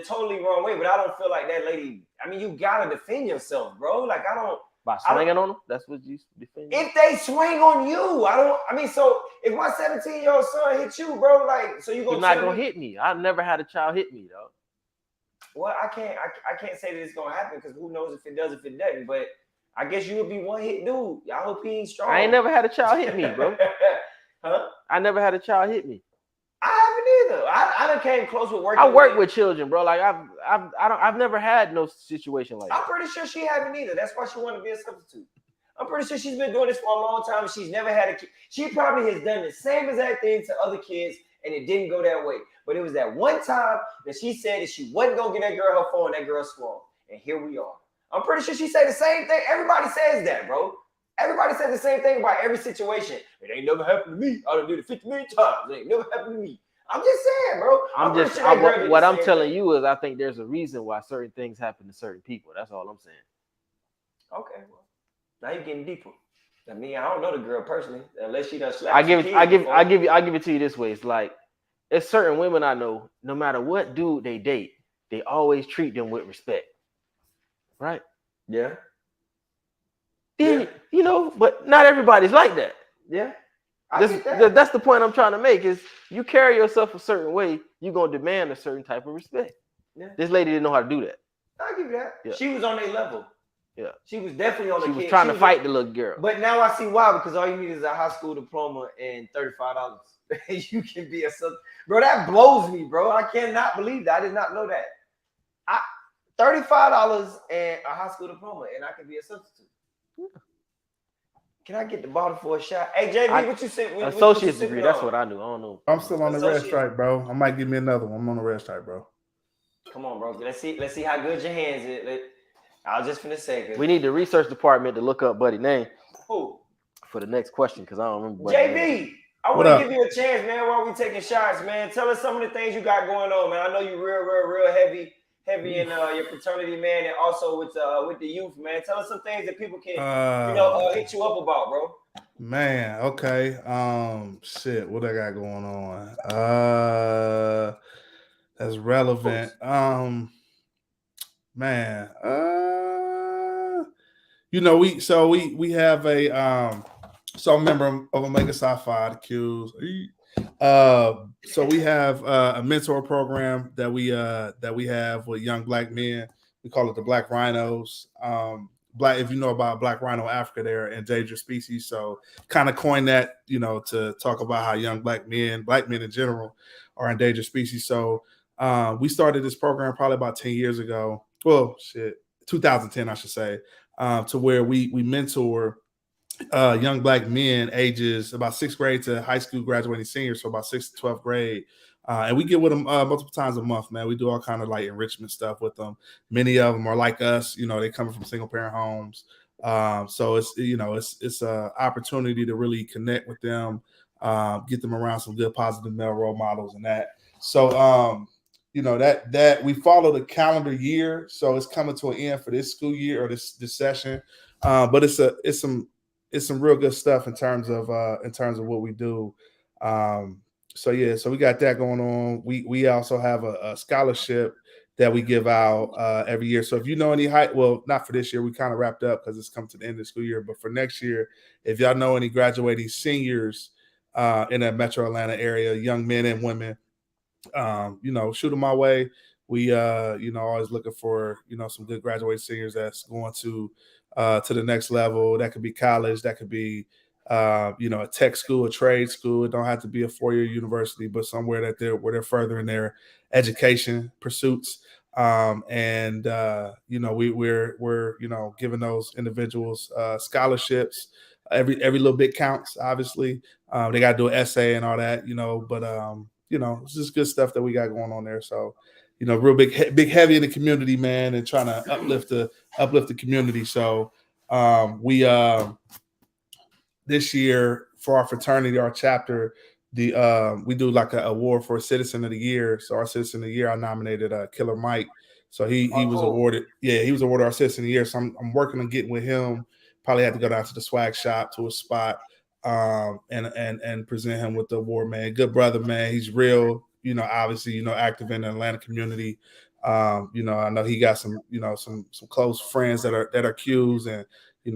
totally wrong way, but I don't feel like that lady. I mean, you gotta defend yourself, bro. Like I don't. By swinging on them, that's what you defend. If they swing on you, I don't. I mean, so if my 17-year-old son hits you, bro, like, so you gonna? He's not gonna hit me. I've never had a child hit me, though. Well, I can't say that it's gonna happen because who knows if it does, if it doesn't. But I guess you would be one hit dude. I hope he ain't strong. I ain't never had a child hit me, bro. Huh? I never had a child hit me. I haven't either. I done came close with working. I work with children, bro. Like I've never had no situation like that. I'm pretty sure she haven't either. That's why she wanted to be a substitute. I'm pretty sure she's been doing this for a long time. And she's never had a kid. She probably has done the same exact thing to other kids, and it didn't go that way. But it was that one time that she said that she wasn't gonna get that girl her phone. That girl swung, and here we are. I'm pretty sure she said the same thing. Everybody says that, bro. Everybody says the same thing about every situation. It ain't never happened to me. I done did it 50 million times. It ain't never happened to me. I'm just saying, bro. What I'm telling you is I think there's a reason why certain things happen to certain people. That's all I'm saying. Okay, well, now you're getting deeper. I mean, I don't know the girl personally, unless she done slapped. I give it to you this way. It's like there's certain women I know, no matter what dude they date, they always treat them with respect. Right? Yeah. Then, you know, but not everybody's like that. Yeah. That's the point I'm trying to make is you carry yourself a certain way, you're going to demand a certain type of respect. Yeah. This lady didn't know how to do that. I'll give you that. Yeah. She was on their level. Yeah. She was definitely on the kid. She was trying to fight the little girl. But now I see why, because all you need is a high school diploma and $35. You can be a substitute. Bro, that blows me, bro. I cannot believe that. I did not know that. $35 and a high school diploma, and I can be a substitute. Yeah. Can I get the bottle for a shot? Hey, JB, what you said? Associate's degree. That's what I do. I don't know. I'm still on the red stripe, bro. I might give me another one. I'm on the red stripe, bro. Come on, bro. Let's see how good your hands is. I was just finna say. We need the research department to look up Buddy's name. Who? For the next question, because I don't remember. JB, I want to give you a chance, man, while we taking shots, man. Tell us some of the things you got going on, man. I know you real heavy in your fraternity, man, and also with the youth, man. Tell us some things that people can hit you up about, bro. Man, okay. Shit, what I got going on? That's relevant. Man, we have a so I'm a member of Omega Psi Phi, the Qs. So we have a mentor program that we have with young black men. We call it the Black Rhinos. If you know about Black Rhino Africa, they're an endangered species. So kind of coined that, to talk about how young black men in general, are endangered species. So we started this program probably about 10 years ago. Well, 2010, I should say, to where we mentor young black men ages about 6th grade to high school graduating seniors, so about 6th to 12th grade. And we get with them multiple times a month, man. We do all kind of like enrichment stuff with them. Many of them are like us, they coming from single parent homes. So it's an opportunity to really connect with them, get them around some good positive male role models and that. So that we follow the calendar year, so it's coming to an end for this school year or this session. But it's some real good stuff in terms of what we do. So we got that going on. We also have a scholarship that we give out every year. So if you know any well, not for this year, we kind of wrapped up because it's come to the end of the school year, but for next year, if y'all know any graduating seniors in that Metro Atlanta area, young men and women, shoot them my way. We, always looking for, some good graduate seniors that's going to the next level. That could be college. That could be, a tech school, a trade school. It don't have to be a 4-year university, but somewhere where they're furthering their education pursuits. We're giving those individuals scholarships. Every little bit counts. Obviously, they got to do an essay and all that. But it's just good stuff that we got going on there. So, real big heavy in the community, man, and trying to uplift the community. So, we this year for our fraternity, our chapter, we do like an award for Citizen of the Year. So our Citizen of the Year, I nominated Killer Mike. So he was awarded. Yeah, he was awarded our Citizen of the Year. So I'm working on getting with him. Probably had to go down to the swag shop to a spot and present him with the award, man. Good brother, man. He's real, obviously, active in the Atlanta community. I know he got some close friends that are Qs, and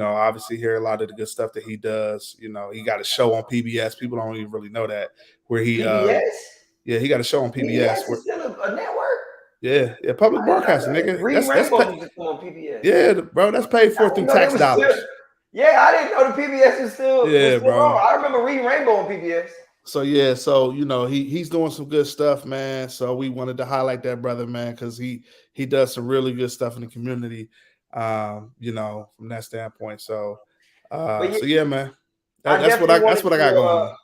obviously hear a lot of the good stuff that he does. He got a show on PBS. People don't even really know that, where he PBS. Yeah, he got a show on PBS. PBS is still a network. Yeah, public broadcasting, nigga. Reed Rainbow used to come on PBS. Yeah, bro, that's paid for through tax dollars. Yeah, I didn't know the PBS was still. Yeah, was still bro. on. I remember Reed Rainbow on PBS. So he's doing some good stuff, man. So we wanted to highlight that brother, man, because he does some really good stuff in the community. From that standpoint. So, yeah, man. That's what I got going on.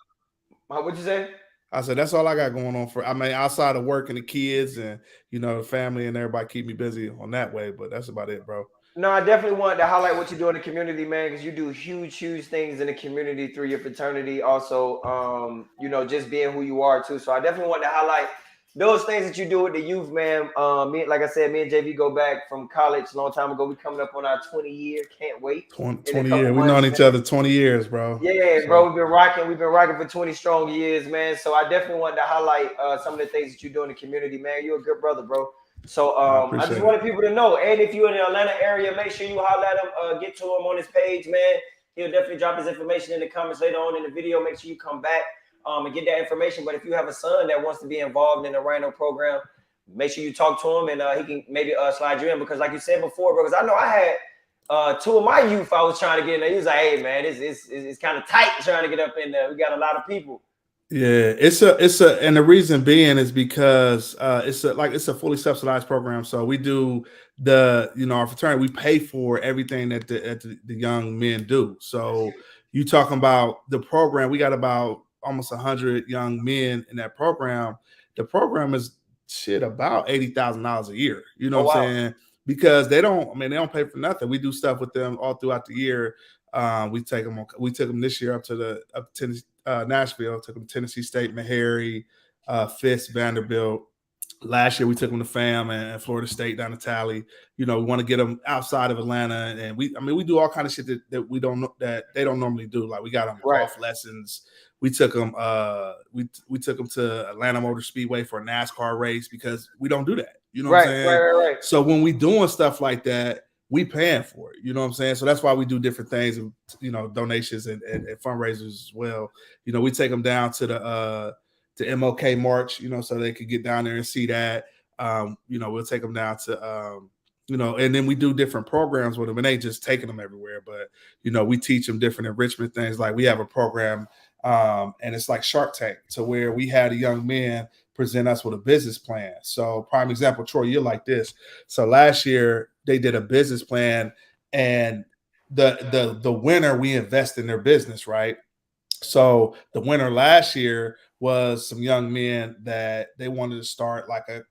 What'd you say? I said that's all I got going on outside of work and the kids and the family and everybody keep me busy on that way. But that's about it, bro. No, I definitely wanted to highlight what you do in the community, man, because you do huge things in the community through your fraternity. Also, just being who you are too. So I definitely want to highlight those things that you do with the youth, man. Like I said, me and JV go back from college a long time ago. We coming up on our 20 year. Can't wait. 20 years. We've known each other 20 years, bro. Yeah, so. Bro. We've been rocking for 20 strong years, man. So I definitely wanted to highlight some of the things that you do in the community, man. You're a good brother, bro. So I just wanted people to know. And if you're in the Atlanta area, make sure you holler at him, get to him on his page, man. He'll definitely drop his information in the comments later on in the video. Make sure you come back and get that information. But if you have a son that wants to be involved in the Rhino program, make sure you talk to him and he can maybe slide you in. Because like you said before, bro, because I know I had 2 of my youth I was trying to get in there. He was like, hey, man, it's kind of tight trying to get up in there. We got a lot of people. Yeah, and the reason being is because it's a fully subsidized program. So we do our fraternity, we pay for everything that the young men do. So you talking about the program, we got about almost 100 young men in that program. The program is about $80,000 a year. You know what I'm saying? Because they don't pay for nothing. We do stuff with them all throughout the year. We took them this year up to Nashville, took them to Tennessee State, Meharry, Fisk, Vanderbilt. Last year we took them to FAM and Florida State down to Tally. We want to get them outside of Atlanta, and we do all kind of shit that they don't normally do. Like we got them golf lessons. We took them we took them to Atlanta Motor Speedway for a NASCAR race because we don't do that. You know what I'm saying? Right. So when we doing stuff like that, we paying for it. You know what I'm saying? So that's why we do different things, donations and fundraisers as well. We take them down to the MLK March, so they could get down there and see that. We'll take them down to, and then we do different programs with them, and they just taking them everywhere. But, we teach them different enrichment things. Like we have a program, and it's like Shark Tank, to where we had a young man present us with a business plan. So prime example, Troy, you're like this. So last year they did a business plan, and the winner, we invest in their business, right? So the winner last year was some young men that they wanted to start like a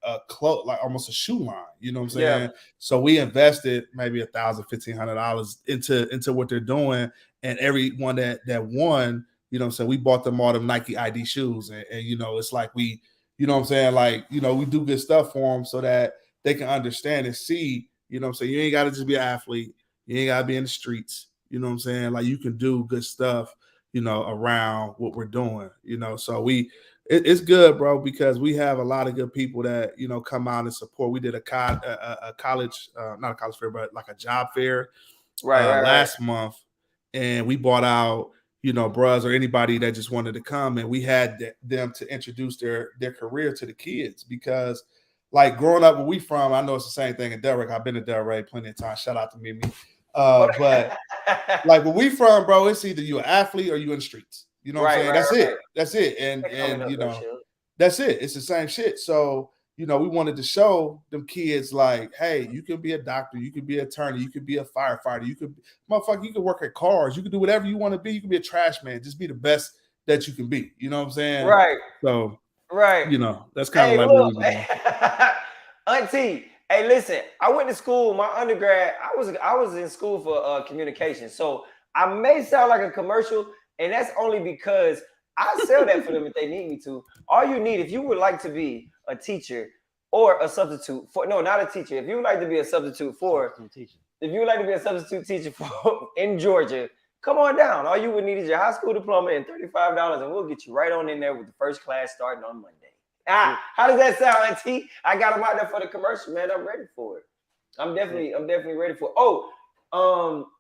like almost a shoe line. You know what I'm saying? Yeah. So we invested maybe $1,000, $1,500 into what they're doing, and everyone that won, so we bought them all them Nike ID shoes, and it's like we, we do good stuff for them so that they can understand and see. You ain't got to just be an athlete. You ain't got to be in the streets. You know what I'm saying? Like you can do good stuff, around what we're doing, so we it's good, bro, because we have a lot of good people that come out and support. We did a college, not a college fair, but like a job fair Right. last month, and we brought out bros or anybody that just wanted to come, and we had them to introduce their career to the kids, because like growing up where we from, I know it's the same thing in Delray. I've been to Delray plenty of times. Shout out to Mimi. But like where we from, bro, it's either you an athlete or you in the streets. You know what I'm saying? That's it. That's it. And that's it. It's the same shit. So, we wanted to show them kids like, hey, you can be a doctor, you can be an attorney, you can be a firefighter, you can work at cars, you can do whatever you want to be. You can be a trash man. Just be the best that you can be. You know what I'm saying? Right. So, right. That's kind of like what we doing. Auntie, hey, listen, I went to school, my undergrad, I was in school for communication. So I may sound like a commercial, and that's only because I sell that for them if they need me to. All you need, if you would like to be a teacher or a substitute for, no, not a teacher. If you would like to be a substitute for, if you would like to be a substitute teacher for in Georgia, come on down. All you would need is your high school diploma and $35, and we'll get you right on in there with the first class starting on Monday. How does that sound, Auntie? I got them out there for the commercial, man. I'm ready for it. I'm definitely ready for it. Oh,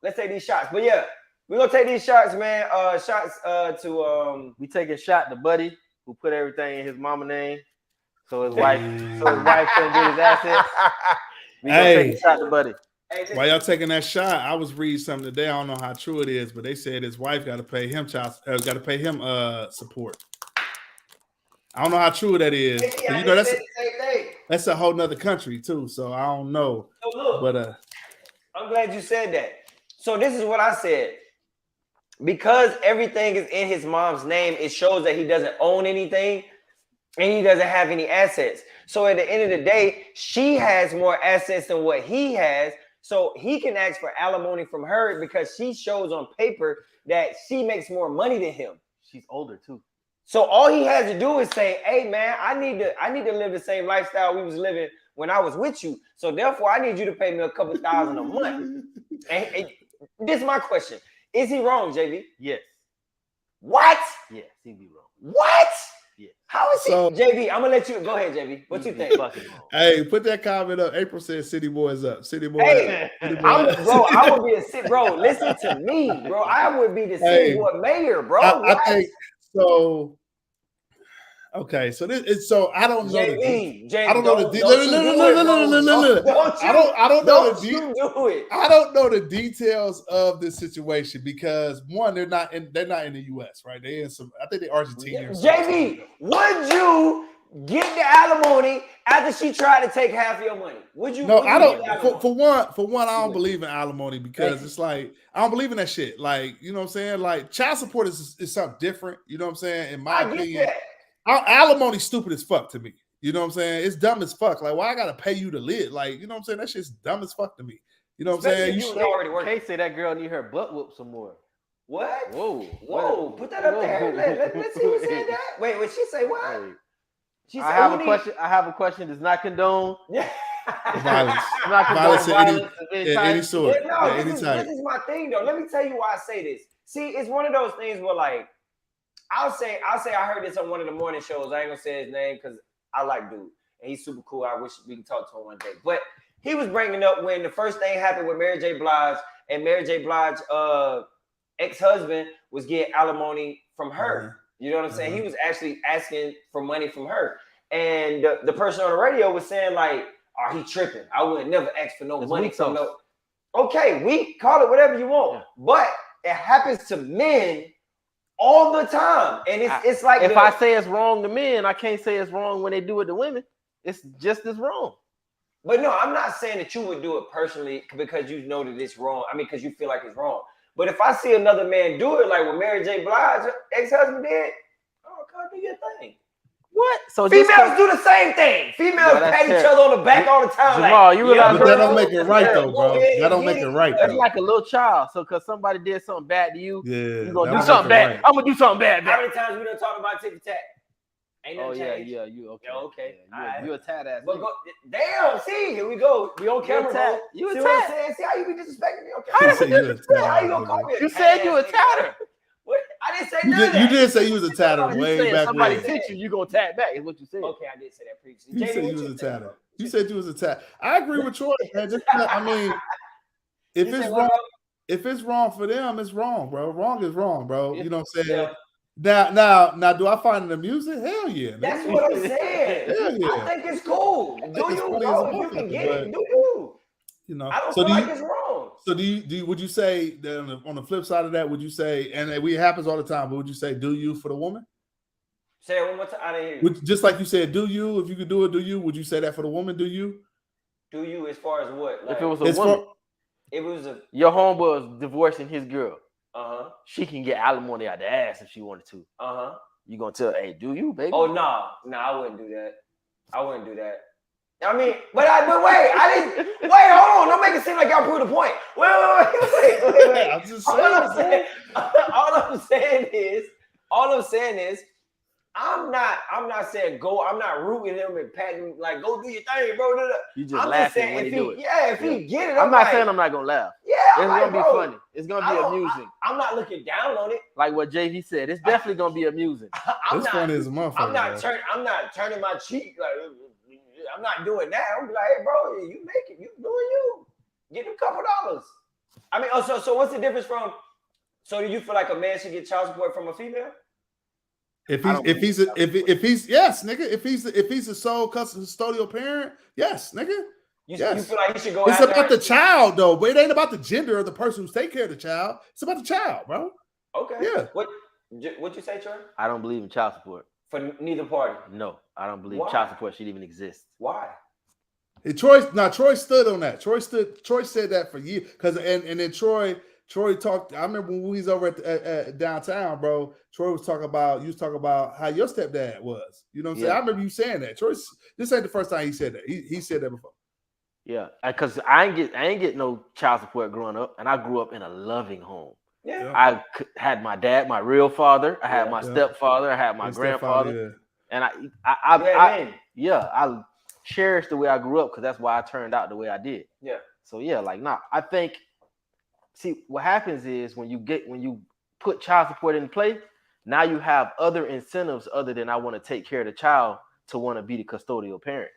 let's take these shots. But yeah, we're gonna take these shots, man. We take a shot to Buddy, who put everything in his mama name, so his wife couldn't get his assets. We gonna take a shot to Buddy. While y'all taking that shot, I was reading something today. I don't know how true it is, but they said his wife got to pay him support. I don't know how true that is. That's a whole nother country too. So I don't know. So look, but I'm glad you said that. So this is what I said. Because everything is in his mom's name, it shows that he doesn't own anything and he doesn't have any assets. So at the end of the day, she has more assets than what he has. So he can ask for alimony from her because she shows on paper that she makes more money than him. She's older too. So all he has to do is say, hey man, I need to live the same lifestyle we was living when I was with you. So therefore I need you to pay me a couple $1,000 a month. And this is my question. Is he wrong, JV? Yes. What? Yes, he be wrong. What? Yes. How is he? JV, I'm gonna let you go ahead, JV. What you think? Hey, put that comment up. April says City Boys up. City Boy. Hey, I would be a city, bro. Listen to me, bro. I would be the city boy mayor, bro. I think so. Okay, so this is so I don't know I don't know the details. I don't know the details of this situation because one, they're not in the US, right? They in some. I think they Argentina. JV, would you get the alimony after she tried to take half of your money? Would you? No, I don't. For one, I don't believe in alimony because it's like I don't believe in that shit. Like, you know what I'm saying? Like child support is something different. You know what I'm saying? In my opinion. Alimony stupid as fuck to me. You know what I'm saying? It's dumb as fuck. Like, why I gotta pay you to live? Like, you know what I'm saying? That shit's dumb as fuck to me. You know what I'm saying? You already work. Can't say that girl need her butt whooped some more. What? Whoa! Put that up there. Let's see who said that. Wait, what she say? What? Hey. She said, I have a question. Does not condone violence. Violence of any sort. This is my thing though. Let me tell you why I say this. See, it's one of those things where like. I'll say I heard this on one of the morning shows. I ain't gonna say his name because I like dude and he's super cool. I wish we could talk to him one day. But he was bringing up when the first thing happened with Mary J. Blige and Mary J. Blige ex-husband was getting alimony from her. You know what I'm saying? He was actually asking for money from her. And the person on the radio was saying like, "Oh, he tripping. I would never ask for no money from no." Okay, we call it whatever you want, but it happens to men all the time, and it's like if I say it's wrong to men, I can't say it's wrong when they do it to women. It's just as wrong. But no, I'm not saying that you would do it personally because you know that it's wrong. I mean, because you feel like it's wrong. But if I see another man do it, like what Mary J. Blige ex-husband did, oh God, do your thing. What? So females do the same thing. Females pat each other on the back all the time. Jamal, like, you realize but that don't make it right though, bro. That don't make it right. It's like a little child. So because somebody did something bad to you, you're gonna do something bad. Right. I'm gonna do something bad. How many times we done talk about tick tat? Ain't no change. You okay? Yeah, okay. Yeah, you a tat ass. But damn, see, here we go. We on camera. You a tat. See how you be disrespecting me? Okay. How you gonna call me? You said you a tatter. What? I didn't say You none of did. You that. did say you was a tatter You way said back somebody when. sent you gonna tap back. Is what you said. Okay, I did say that previously. You JD, said what you was a think, tatter. bro? You said you was a tatter. I agree with Troy, man. Just, I mean, if You it's said wrong, what, bro? if it's wrong for them, it's wrong, bro. Wrong is wrong, bro. Yeah. You know what I'm saying? Yeah. Now, do I find it amusing? Hell yeah, That's nigga. what I'm saying. Hell yeah. I think it's cool. I think Do it's you, funny as a bro? If you can motherfucker, get but it, do you? you know. I don't So feel like it's wrong. So do you would you say that on the flip side of that, would you say, and it happens all the time, but would you say do you for the woman? Say it one more time. I didn't hear you. Just like you said, do you, if you could do it, do you? Would you say that for the woman, do you? Do you as far as what? Like, If it was It's a woman, it was a your homeboy was divorcing his girl. uh-huh. She can get alimony out the ass if she wanted to. Uh-huh. You gonna tell, hey, do you, baby? Oh no, I wouldn't do that. I wouldn't do that. I mean, but wait, I didn't wait, hold on, don't make it seem like y'all proved a point. Wait. I'm just All I'm saying. all I'm saying is, I'm not saying go. I'm not rooting him and patting him like go do your thing, bro. You just I'm laughing just saying when if he do it. if he get it, I'm not like, saying I'm not gonna laugh. yeah, It's I'm like, gonna be bro, funny. It's gonna be amusing. I'm not looking down on it. Like what JV said, it's definitely gonna be amusing. It's funny as a motherfucker. I'm not turning my cheek like I'm not doing that. I'm like, hey, bro, you make it. You doing you. Get him a couple dollars. I mean, so what's the difference from? So do you feel like a man should get child support from a female? If he's yes, nigga. If he's a sole custodial parent, yes, nigga. You Yes. feel like he should go? It's after about her? the child, though. But it ain't about the gender of the person who's taking care of the child. It's about the child, bro. Okay. Yeah. What you say, Troy? I don't believe in child support. For neither party. No, I don't believe Why? child support should even exist. Why? And Troy stood on that. Troy said that for years. And then Troy talked. I remember when we was over at downtown, bro. Troy was talking about how your stepdad was. You know what I'm saying? I remember you saying that. Troy, this ain't the first time he said that. He said that before. Yeah, because I ain't get no child support growing up, and I grew up in a loving home. Yeah. I had my dad, my real father. I had my stepfather. I had my grandfather, and I cherish the way I grew up because that's why I turned out the way I did. Yeah. So I think. See, what happens is when you put child support in play, now you have other incentives other than I want to take care of the child to want to be the custodial parent,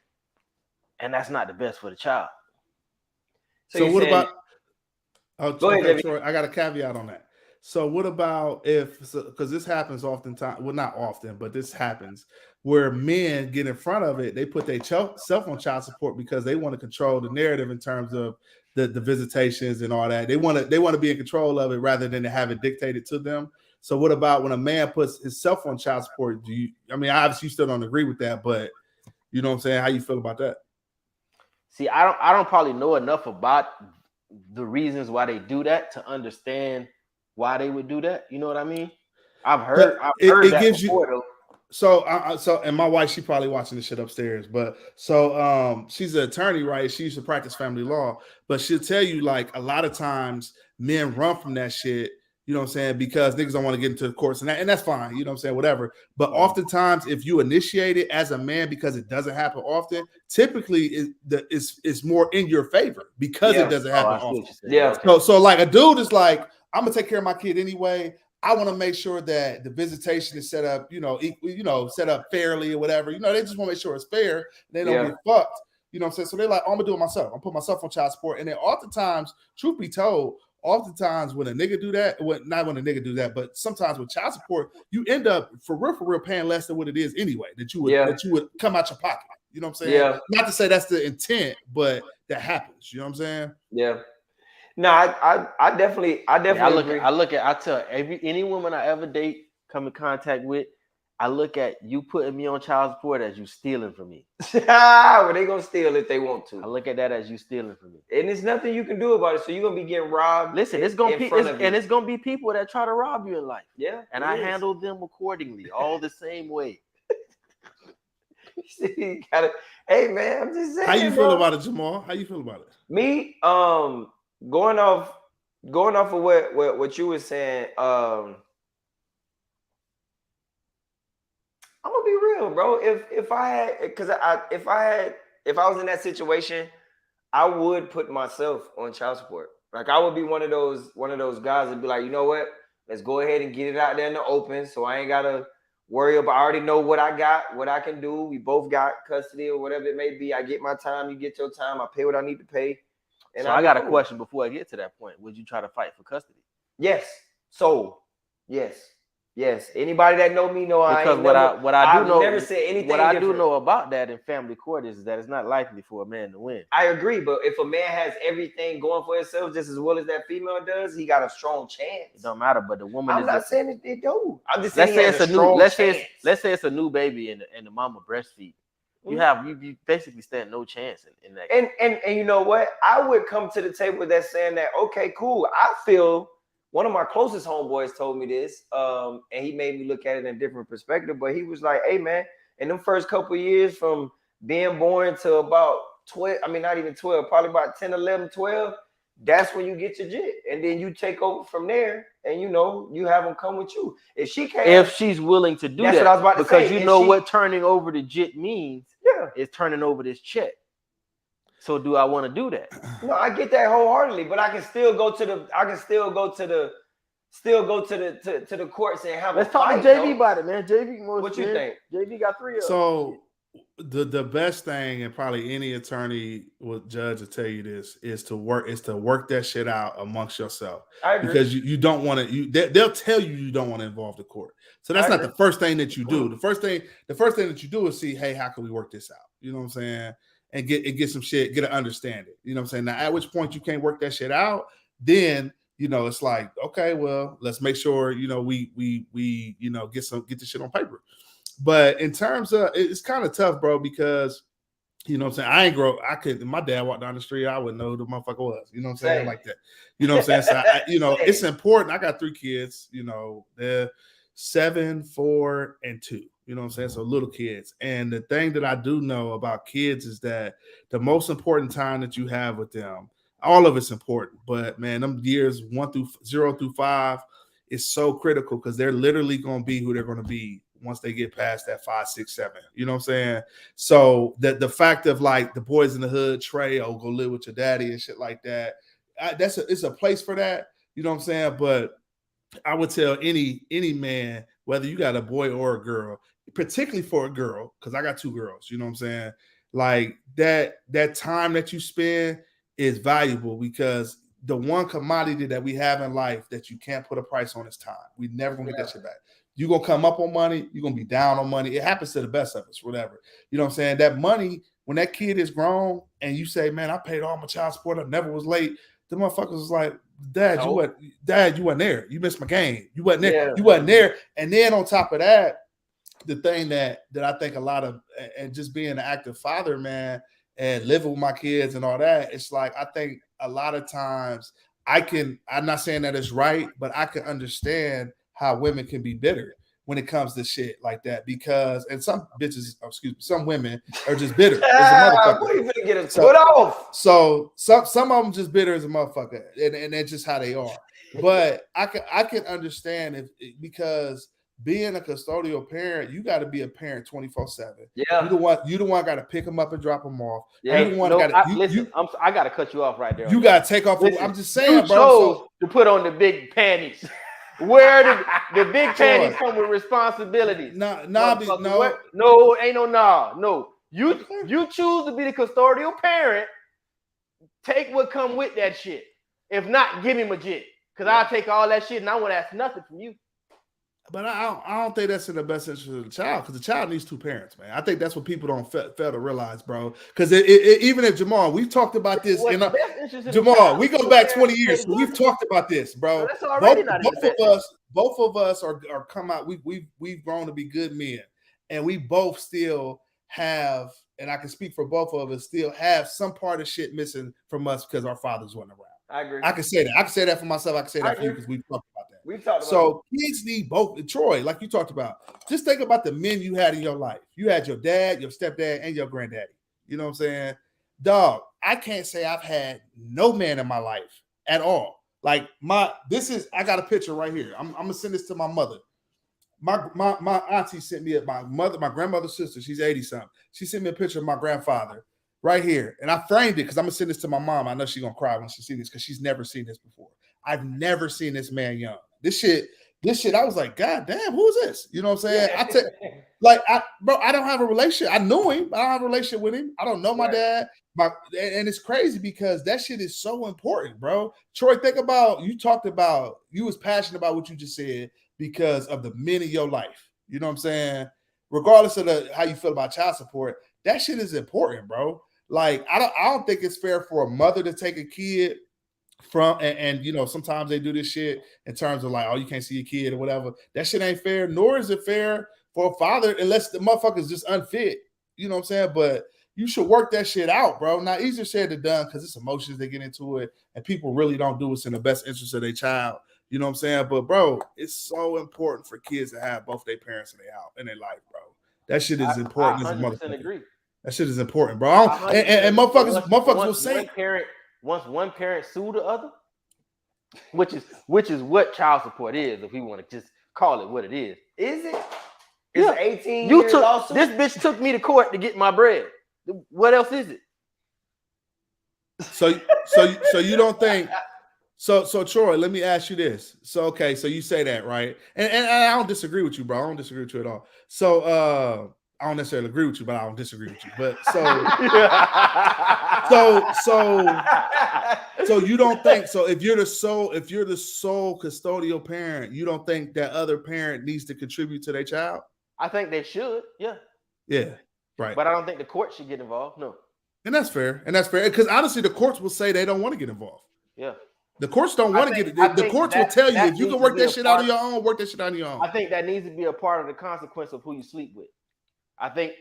and that's not the best for the child. So what about? Go ahead, Troy, I got a caveat on that. So what about because this happens oftentimes, well, not often, but this happens where men get in front of it, they put their self on child support because they want to control the narrative in terms of the visitations and all that. They want to be in control of it rather than to have it dictated to them. So what about when a man puts himself on child support? Obviously you still don't agree with that, but you know what I'm saying? How you feel about that? See, I don't probably know enough about the reasons why they do that to understand why they would do that. You know what I mean? I've heard that gives before, though. So and my wife, she probably watching this shit upstairs, but she's an attorney, right? She used to practice family law, but she'll tell you like a lot of times men run from that shit, you know what I'm saying? Because niggas don't want to get into the courts and that's fine, you know what I'm saying? Whatever. But oftentimes if you initiate it as a man, because it doesn't happen often, typically it's more in your favor because it doesn't happen often. Yeah. So like a dude is like, I'm gonna take care of my kid anyway. I want to make sure that the visitation is set up, set up fairly or whatever. They just want to make sure it's fair. They don't get fucked. You know what I'm saying? So they're like, I'm gonna do it myself. I'm put myself on child support. And then oftentimes, truth be told, when a nigga do that, not when a nigga do that, but sometimes with child support, you end up for real paying less than what it is anyway. That you would come out your pocket. You know what I'm saying? Yeah. Not to say that's the intent, but that happens. You know what I'm saying? Yeah. No, I definitely agree. I tell any woman I ever date, come in contact with, I look at you putting me on child support as you stealing from me. Well, they gonna steal if they want to. I look at that as you stealing from me, and there's nothing you can do about it. So you're gonna be getting robbed. Listen, it's gonna be people that try to rob you in life. Yeah, and I handle them accordingly, all the same way. You gotta, hey man, I'm just saying. How you feel about it, Jamal? How you feel about it? Me, going off of what you were saying, I'm gonna be real, bro. If I was in that situation, I would put myself on child support. Like I would be one of those guys that'd be like, you know what? Let's go ahead and get it out there in the open, so I ain't gotta worry about. I already know what I got, what I can do. We both got custody or whatever it may be. I get my time, you get your time. I pay what I need to pay. And so I got a question before I get to that point. Would you try to fight for custody? Yes. So, yes. Anybody that know me know because I've never said anything. What I do know about that in family court is that it's not likely for a man to win. I agree, but if a man has everything going for himself just as well as that female does, he got a strong chance. It don't matter, but the woman. I'm not saying it don't. I'm just saying let's say it's a new baby and the mama breastfeed. You basically stand no chance in that. And you know what? I would come to the table with that saying that, okay, cool. I feel one of my closest homeboys told me this, and he made me look at it in a different perspective. But he was like, hey man, in them first couple of years from being born to about 12, I mean not even 12, probably about 10, 11, 12, that's when you get your jit. And then you take over from there, and you have them come with you. If she's willing to do that, what I was about to say. Because what turning over the jit means. Yeah, is turning over this check. So do I want to do that? No, I get that wholeheartedly, but I can still go to the courts and have. Let's talk to JV about it, man. JV, what you think? JV got 3 of them. So the best thing, and probably any attorney judge will tell you this, is to work that shit out amongst yourself. I agree. Because you don't want to. They'll tell you don't want to involve the court. So that's not the first thing that you do. The first thing that you do is see, hey, how can we work this out? You know what I'm saying? And get some shit, get an understanding. You know what I'm saying? Now, at which point you can't work that shit out, then it's like, okay, well, let's make sure we get the shit on paper. But in terms of, it's kind of tough, bro, because you know what I'm saying? My dad walked down the street, I wouldn't know who the motherfucker was. You know what I'm saying? Like that. You know what I'm saying? So it's important. I got 3 kids, they're 7, 4, and 2. You know what I'm saying? So little kids. And the thing that I do know about kids is that the most important time that you have with them, all of it's important, but man, them years 0 through 5 is so critical because they're literally going to be who they're going to be once they get past that 5, 6, 7. You know what I'm saying? So the fact of like the boys in the hood, Trey, go live with your daddy and shit like that. It's a place for that. You know what I'm saying? But I would tell any man, whether you got a boy or a girl, particularly for a girl, because I got 2 girls, you know what I'm saying? Like that time that you spend is valuable because the one commodity that we have in life that you can't put a price on is time. We never gonna get that shit back. You're gonna come up on money, you're gonna be down on money. It happens to the best of us, whatever. You know what I'm saying? That money, when that kid is grown and you say, man, I paid all my child support, I never was late. The motherfuckers was like, Dad, you wasn't there. You missed my game. You wasn't there. Yeah. You wasn't there. And then on top of that, the thing that I think a lot of, and just being an active father, man, and living with my kids and all that, it's like, I think a lot of times I'm not saying that it's right, but I can understand how women can be bitter when it comes to shit like that because, and some women are just bitter as a motherfucker. So some of them just bitter as a motherfucker, and that's just how they are. But I can understand because being a custodial parent, you got to be a parent 24/7. Yeah, you the one got to pick them up and drop them off. Yeah, I got to cut you off right there. You got to take off. I'm just saying, you chose to put on the big panties. Where the big panties come with responsibilities. No, ain't no. You choose to be the custodial parent. Take what come with that shit. If not, give him a jit. Because I'll take all that shit and I won't ask nothing from you. But I don't think that's in the best interest of the child because the child needs 2 parents, man. I think that's what people don't fail to realize, bro. Because even if Jamal, we've talked about this. Jamal, we go back 20 years. So we've talked about this, bro. Both of us are come out. We've grown to be good men, and we both still have, and I can speak for both of us, still have some part of shit missing from us because our fathers weren't around. I agree. I can say that. I can say that for myself. I can say that for you because we've talked about that. We've talked about so kids need both. Troy, like you talked about, just think about the men you had in your life. You had your dad, your stepdad, and your granddaddy. You know what I'm saying? Dog, I can't say I've had no man in my life at all. Like I got a picture right here. I'm gonna send this to my mother. My auntie sent me my grandmother's sister, she's 80-something. She sent me a picture of my grandfather right here. And I framed it because I'm gonna send this to my mom. I know she's gonna cry when she sees this because she's never seen this before. I've never seen this man young. this shit, I was like, God damn, who is this? You know what I'm saying? Yeah. I don't have a relationship. I knew him. I don't have a relationship with him. I don't know my dad. And it's crazy because that shit is so important, bro. Troy, think about, you was passionate about what you just said because of the men in your life. You know what I'm saying? Regardless of how you feel about child support, that shit is important, bro. Like, I don't think it's fair for a mother to take a kid from and you know, sometimes they do this shit in terms of like, oh, you can't see your kid or whatever. That shit ain't fair, nor is it fair for a father unless the motherfucker's just unfit. You know what I'm saying? But you should work that shit out, bro. Not easier said than done because it's emotions they get into it, and people really don't do what's in the best interest of their child. You know what I'm saying? But bro, it's so important for kids to have both their parents in their life, bro. That shit is important. I 100% agree. That shit is important, bro. And motherfuckers will say once one parent sue the other, which is what child support is, if we want to just call it what it is. Is it? It's Yeah. 18 year lawsuit. This bitch took me to court to get my bread. What else is it? So you don't think so Troy, let me ask you this. So you say that, right? And I don't disagree with you, bro. I don't disagree with you at all. So I don't necessarily agree with you, but I don't disagree with you. But so you don't think so if you're the sole custodial parent, you don't think that other parent needs to contribute to their child? I think they should, yeah. Yeah, right. But I don't think the court should get involved. No. And that's fair. Because honestly, the courts will say they don't want to get involved. Yeah. The courts don't want to get it. The courts will tell you if you can work that shit out on your own, work that shit out on your own. I think that needs to be a part of the consequence of who you sleep with. I think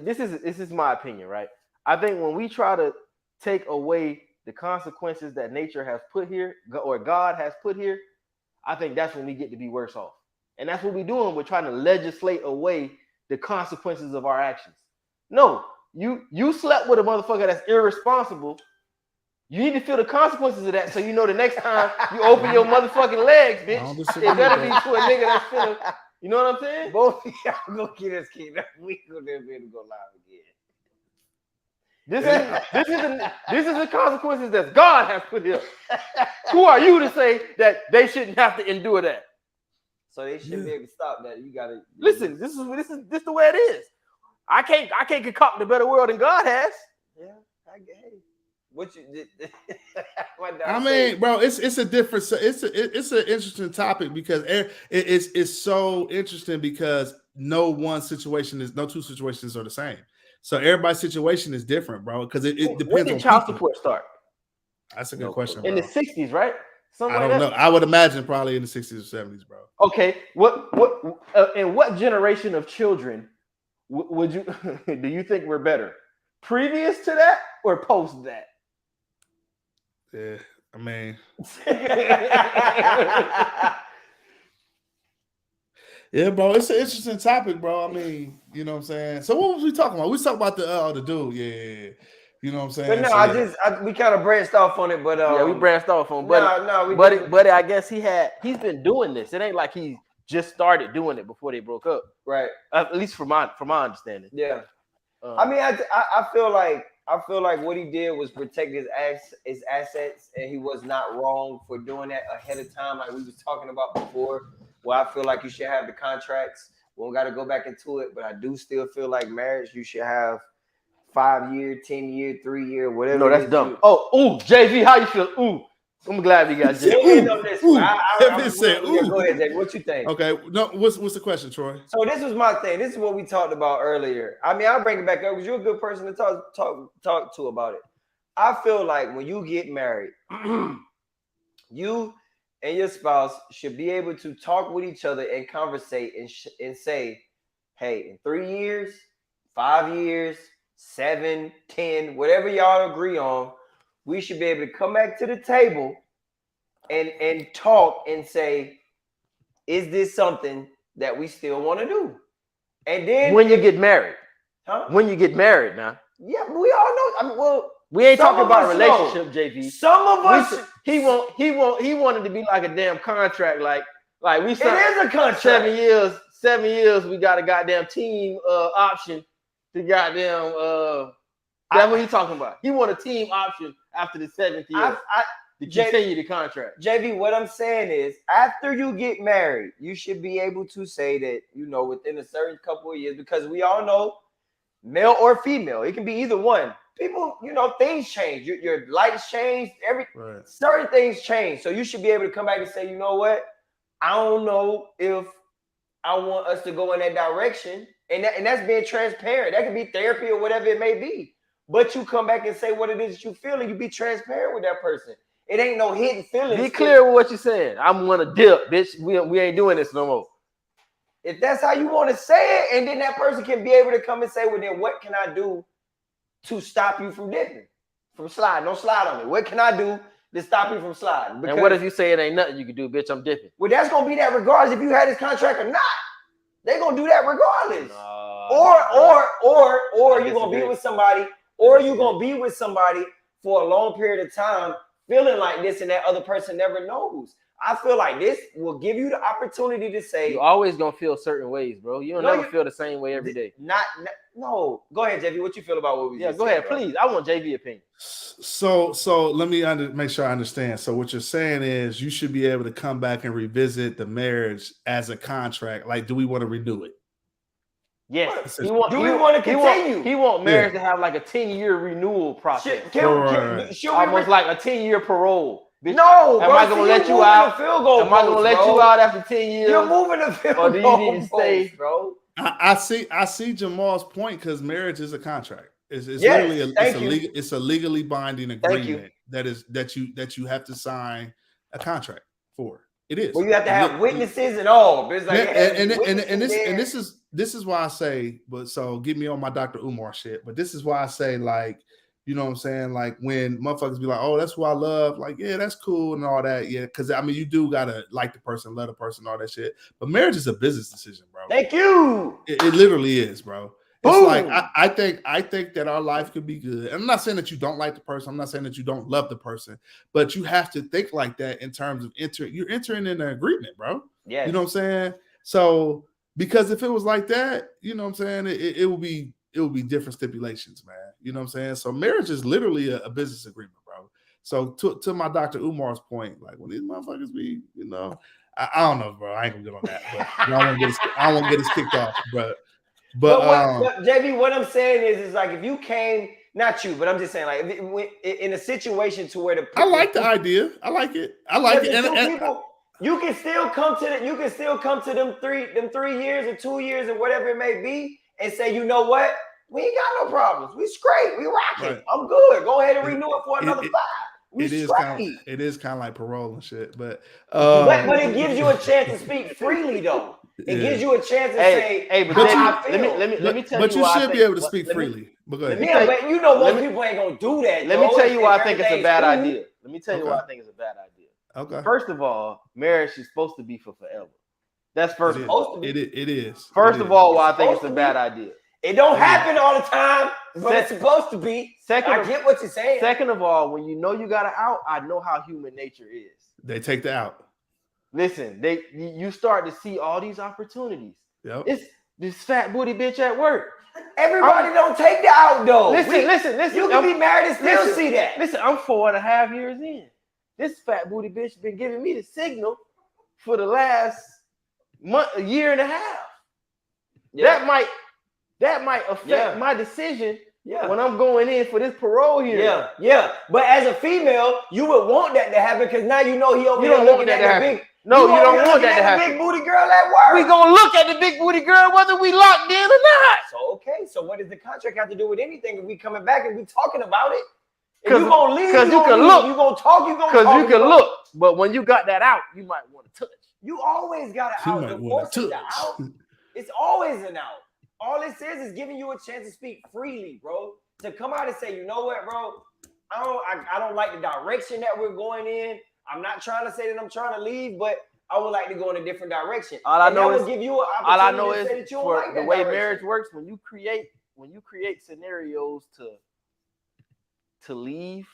this is my opinion, right? I think when we try to take away the consequences that nature has put here, or God has put here, I think that's when we get to be worse off. And that's what we're doing. We're trying to legislate away the consequences of our actions. No, you slept with a motherfucker that's irresponsible. You need to feel the consequences of that, so you know the next time you open your motherfucking legs, bitch, it better be to a nigga that's finna. You know what I'm saying? Both of y'all gonna get us kicked out. We gonna be able to go live again. This is the consequences that God has put here. Who are you to say that they shouldn't have to endure that? So they shouldn't be able to stop that. You gotta listen. This is the way it is. I can't concoct a better world than God has. Yeah, I get it. What you did? I mean, bro, it's a different. It's an interesting topic because it's so interesting because no two situations are the same. So everybody's situation is different, bro. Because it depends. When did child support start? That's a good question, bro. In the 60s, right? I don't know. I would imagine probably in the 60s or 70s, bro. Okay. In what generation of children would you do you think we're better? Previous to that or post that? Yeah, I mean, yeah, bro, it's an interesting topic, bro. I mean, you know what I'm saying? So what was we talking about? We was talking about the dude, yeah. You know what I'm saying? But no, we kind of branched off on it, but yeah, we branched off on, but I guess he's been doing this. It ain't like he just started doing it before they broke up, right? At least from my understanding. Yeah, I mean, I feel like what he did was protect his assets, and he was not wrong for doing that ahead of time, like we was talking about before. Well, I feel like you should have the contracts. We don't got to go back into it, but I do still feel like marriage, you should have 5-year, 10-year, 3-year, whatever. No, that's dumb. JV, how you feel? Ooh, I'm glad we got JV. Go ahead, JV. What you think? Okay, no, what's the question, Troy? So this was my thing. This is what we talked about earlier. I mean, I'll bring it back up because you're a good person to talk to about it. I feel like when you get married, you and your spouse should be able to talk with each other and conversate and say, hey, in 3 years, 5 years, 7, 10, whatever y'all agree on, we should be able to come back to the table and talk and say, is this something that we still want to do? And then when you get married, when you get married now. Yeah, but we all know. I mean, well, we ain't talking about a relationship, JV. Some of us, he wanted to be like a damn contract, like we signed. It is a contract. 7 years. We got a goddamn team option to goddamn. That's what he talking about. He want a team option after the 7th year. to continue the contract. JV, what I'm saying is, after you get married, you should be able to say that, you know, within a certain couple of years, because we all know, male or female, it can be either one. People, you know, things change. Your lights change. Certain things change. So you should be able to come back and say, you know what? I don't know if I want us to go in that direction. And that's being transparent. That could be therapy or whatever it may be. But you come back and say what it is that you feel, and you be transparent with that person. It ain't no hidden feelings. Be clear with what you're saying. I'm gonna dip, bitch. We ain't doing this no more. If that's how you want to say it, and then that person can be able to come and say, well, then what can I do to stop you from dipping, from sliding? Don't slide on me. What can I do to stop you from sliding? And what if you say it ain't nothing you can do, bitch? I'm dipping. Well, that's gonna be that regardless if you had this contract or not. They're gonna do that regardless. Or you're gonna be with somebody, or you're gonna be with somebody for a long period of time, feeling like this, and that other person never knows. I feel like this will give you the opportunity to say you always gonna feel certain ways, bro. You don't never feel the same way every day. No. Go ahead, JV. What you feel about what we just go said, ahead, bro? please. I want JV opinion. So let me make sure I understand. So what you're saying is you should be able to come back and revisit the marriage as a contract. Like, do we want to renew it? Yes. Do we want to continue? He want marriage to have like a 10-year renewal process. Almost like a 10-year parole. Bitch, no, am I gonna let you out? Am I gonna let you out after 10 years? You're moving the field goal. Or do you need to stay, bro? I see Jamal's point, because marriage is a contract. It's yes, literally it's a legally binding agreement that you have to sign a contract for. It is. Well, you have to have witnesses and all. But it's like, this is why I say, but so get me on my Dr. Umar shit. But this is why I say, like, you know what I'm saying? Like, when motherfuckers be like, oh, that's who I love. Like, yeah, that's cool and all that. Yeah, because I mean, you do gotta like the person, love the person, all that shit. But marriage is a business decision, bro. Thank you. It literally is, bro. It's Boom. like I think that our life could be good. And I'm not saying that you don't like the person. I'm not saying that you don't love the person, but you have to think like that in terms of you're entering in an agreement, bro. Yeah. You know what I'm saying? So because if it was like that, you know what I'm saying, it would be different stipulations, man. You know what I'm saying? So marriage is literally a business agreement, bro. So to my Dr. Umar's point, like, when these motherfuckers be, you know, I don't know, bro. I ain't gonna get on that, but I don't want to get us kicked off, but JB, what I'm saying is like, if you came, not you, but I'm just saying, like, in a situation to where I like the idea. I like it. And you can still come to them 3 years or 2 years or whatever it may be, and say, you know what? We ain't got no problems. We straight. We rocking. Right. I'm good. Go ahead and renew it for another 5. It is kind of like parole and shit, but it gives you a chance to speak freely, though. It gives you a chance to say, "Hey, but let me tell you." But you should be able to speak freely. But go ahead. Yeah, but you know most people ain't gonna do that. Let me tell you why I think it's a bad idea. Let me tell you why I think it's a bad idea. Okay. First of all, marriage is supposed to be for forever. That's first. It is. First of all, why I think it's a bad idea. It don't happen all the time, but it's supposed to be. I get what you're saying. Second of all, when you know you got an out, I know how human nature is. They take the out. Listen, you start to see all these opportunities. Yep. It's this fat booty bitch at work. Everybody don't take the out though. Listen. You can be married and still see that. Listen, I'm 4.5 years in. This fat booty bitch been giving me the signal for the last a year and a half. Yeah. That might affect my decision when I'm going in for this parole here. Yeah. But as a female, you would want that to happen, because now you know he over here looking at the big. No, you don't want that to happen. Big booty girl at work. We gonna look at the big booty girl whether we locked in or not. So okay. So what does the contract have to do with anything? If we coming back and we talking about it, if you gonna leave, because you can look. You gonna talk. You gonna talk. Because you can look. But when you got that out, you might want to touch. You always got an out. Divorce is the out. It's always an out. All it says is giving you a chance to speak freely, bro. To come out and say, you know what, bro? I don't like the direction that we're going in. I'm not trying to say that I'm trying to leave, but I would like to go in a different direction. All I know is give you an opportunity to say that you don't like that the way direction. marriage works. When you create scenarios to leave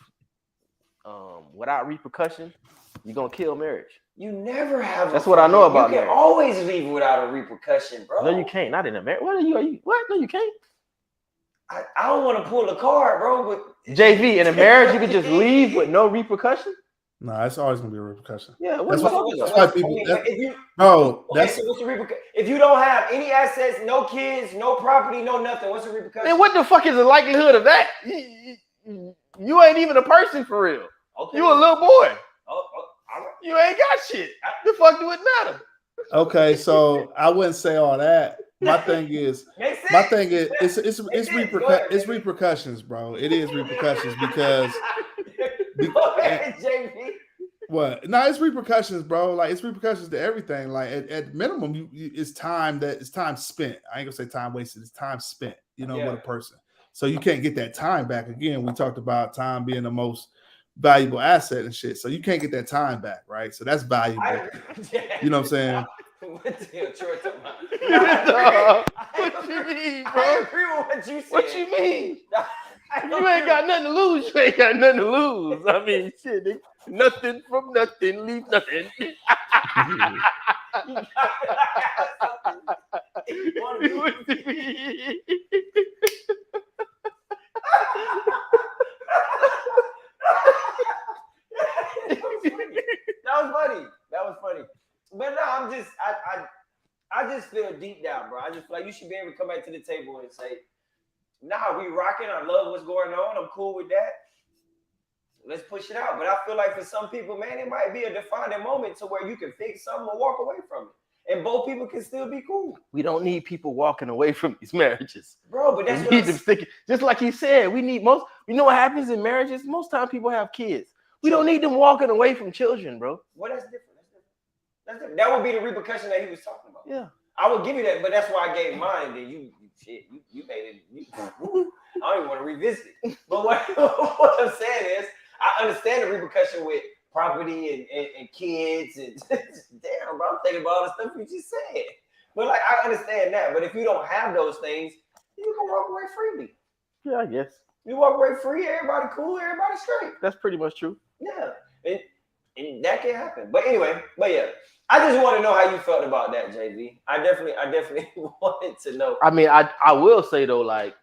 without repercussion, you're gonna kill marriage. You never have. That's what I know about marriage. You can always leave without a repercussion, bro. No, you can't. Not in a marriage. What are you? What? No, you can't. I don't want to pull a card, bro. But JV, in a marriage, you can just leave with no repercussion. No, it's always gonna be a repercussion. Yeah, That's what's why, up with that's that? why I people. mean, That, if you bro, okay, that's so what's the repercussion? If you don't have any assets, no kids, no property, no nothing, what's the repercussion? Man, what the fuck is the likelihood of that? You ain't even a person for real. Okay. You a little boy. All right. You ain't got shit. The fuck do it matter? okay. So I wouldn't say all that. My thing is, Makes sense. my thing is, it's Go ahead, it's baby. repercussions, bro. It is repercussions because Go ahead, JV. what? No, it's repercussions, bro. Like it's repercussions to everything. Like at minimum, it's time spent. I ain't gonna say time wasted. It's time spent. You know, with a person. So you can't get that time back again. We talked about time being the most valuable asset and shit. So you can't get that time back, right? So that's valuable. You know what I'm saying? What the hell, Troy talking about? What you mean, I bro? agree with what you said. What you mean? I You ain't got nothing to lose. You ain't got nothing to lose. I mean, shit, nigga. Nothing from nothing, leave nothing. That was funny. But no, I just feel deep down, bro. I just feel like you should be able to come back to the table and say, nah, we rocking. I love what's going on. I'm cool with that. Let's push it out. But I feel like for some people, man, it might be a defining moment to where you can fix something or walk away from it. And both people can still be cool. We don't need people walking away from these marriages. Bro, but that's we need them sticking. Just like he said, we need most, you know what happens in marriages? Most time people have kids. We don't need them walking away from children, bro. Well, that's different. That would be the repercussion that he was talking about. Yeah. I would give you that, but that's why I gave mine. And then you made it. I don't even want to revisit it. But what I'm saying is, I understand the repercussion with property and kids and damn, bro, I'm thinking about all the stuff you just said. But like, I understand that. But if you don't have those things, you can walk away freely. Yeah, I guess. You walk away free, everybody cool, everybody straight. That's pretty much true. Yeah, and that can happen. But anyway, yeah. I just want to know how you felt about that, JV. I definitely wanted to know. I mean, I will say though, like,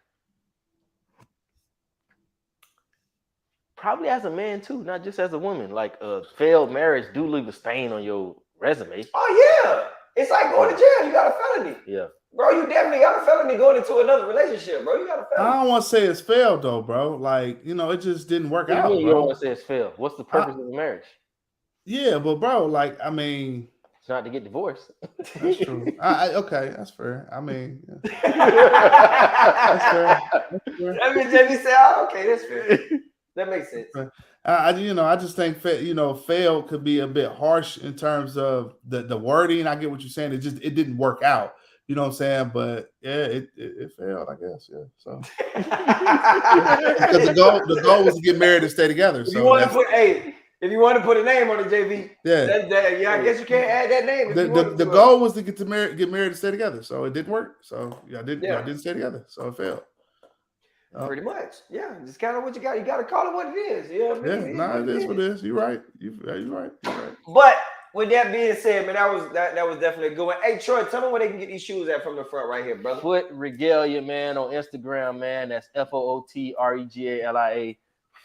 probably as a man too, not just as a woman. Like, a failed marriage do leave a stain on your resume. Oh yeah, it's like going to jail. You got a felony. Yeah, bro, you definitely got a felony going into another relationship, bro. You got a felony. I don't want to say it's failed though, bro. Like, you know, it just didn't work out. You don't want to say it's failed. What's the purpose of the marriage? Yeah, but bro, like, I mean, it's not to get divorced. That's true. Okay, that's fair. I mean, yeah. That's fair. That means JV said, oh, okay, that's fair. That makes sense. I just think, fail could be a bit harsh in terms of the wording. I get what you're saying. It didn't work out. You know what I'm saying? But yeah, it failed, I guess. Yeah. So because the goal was to get married and stay together. If you want to put a name on it, JV, yeah, I guess you can't add that name. The goal was to get married and stay together. So it didn't work. So y'all didn't stay together. So it failed. Pretty much, yeah. Just kind of what you got. You got to call it what it is. You know what I mean? Yeah, it is what it is. You're right. You're right. But with that being said, man, that was definitely a good one. Hey, Troy, tell me where they can get these shoes at from the front right here, brother. Foot Regalia, man, on Instagram, man. That's FOOTREGALIA.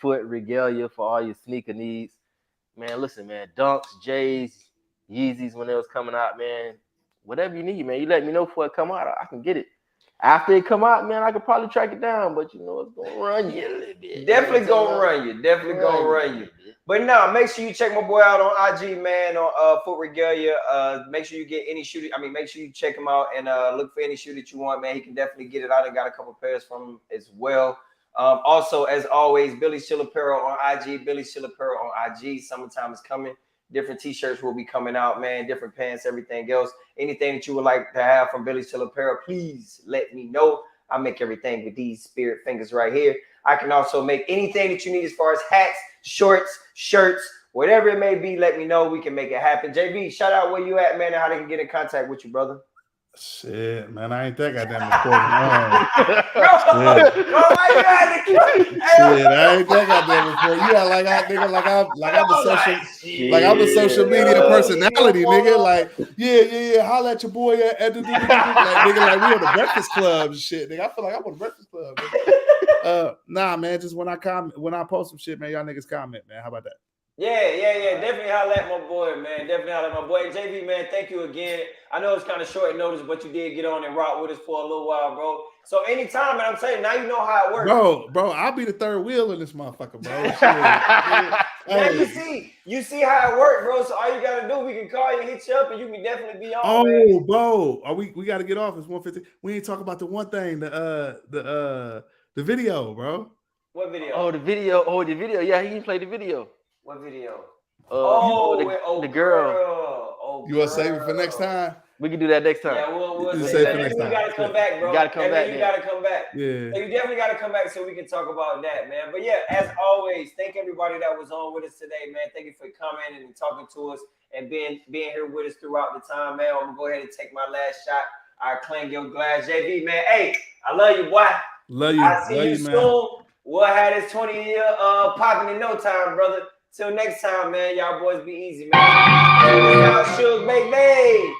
Foot Regalia for all your sneaker needs. Man, listen, man. Dunks, J's, Yeezys when it was coming out, man. Whatever you need, man. You let me know before it come out. I can get it. After it come out, man, I could probably track it down, but you know it's gonna run you a little bit. Definitely gonna run you. But no, make sure you check my boy out on IG, man, on Foot Regalia. Make sure you get any shoe. Make sure you check him out and look for any shoe that you want, man. He can definitely get it out. I got a couple pairs from him as well. Also, as always, Billy Chill Apparel on IG. Billy Chill Apparel on IG. Summertime is coming. Different t-shirts will be coming out, man. Different pants, everything else. Anything that you would like to have from Billy Chill Apparel, please let me know. I make everything with these spirit fingers right here. I can also make anything that you need as far as hats, shorts, shirts, whatever it may be. Let me know. We can make it happen. JB, shout out where you at, man, and how they can get in contact with you, brother. Shit, man, I ain't that goddamn important. Shit, I ain't that goddamn important. You are like I'm a social media personality, nigga. Like, yeah, holla at your boy like, nigga, like we on the Breakfast Club and shit, nigga. I feel like I'm on the Breakfast Club. Nah, man, just when I post some shit, man, y'all niggas comment, man. How about that? Yeah. Definitely holler at my boy, man. Definitely holler at my boy. JV, man, thank you again. I know it's kind of short notice, but you did get on and rock with us for a little while, bro. So anytime, man, I'm saying now you know how it works. Bro, I'll be the third wheel in this motherfucker, bro. Shit. Now Hey. you see how it works, bro. So all you gotta do, we can call you, hit you up, and you can definitely be on. Oh, man. bro, we got to get off. It's 1:50. We ain't talk about the one thing, the video, bro. What video? Oh, the video. Yeah, he can play the video. What video? The girl. Oh, You want to save it for next time? We can do that next time. Yeah, we'll You say save it for that. next You time. gotta come back, bro. You gotta come back. You gotta come back. Yeah. So you definitely gotta come back so we can talk about that, man. But yeah, as always, thank everybody that was on with us today, man. Thank you for coming and talking to us and being here with us throughout the time, man. I'm gonna go ahead and take my last shot. I clang your glass, JV, man. Hey, I love you, boy. Love you. I'll see you man. soon. We'll have this 20-year popping in no time, brother. Till next time, man. Y'all boys be easy, man. Suge, baby.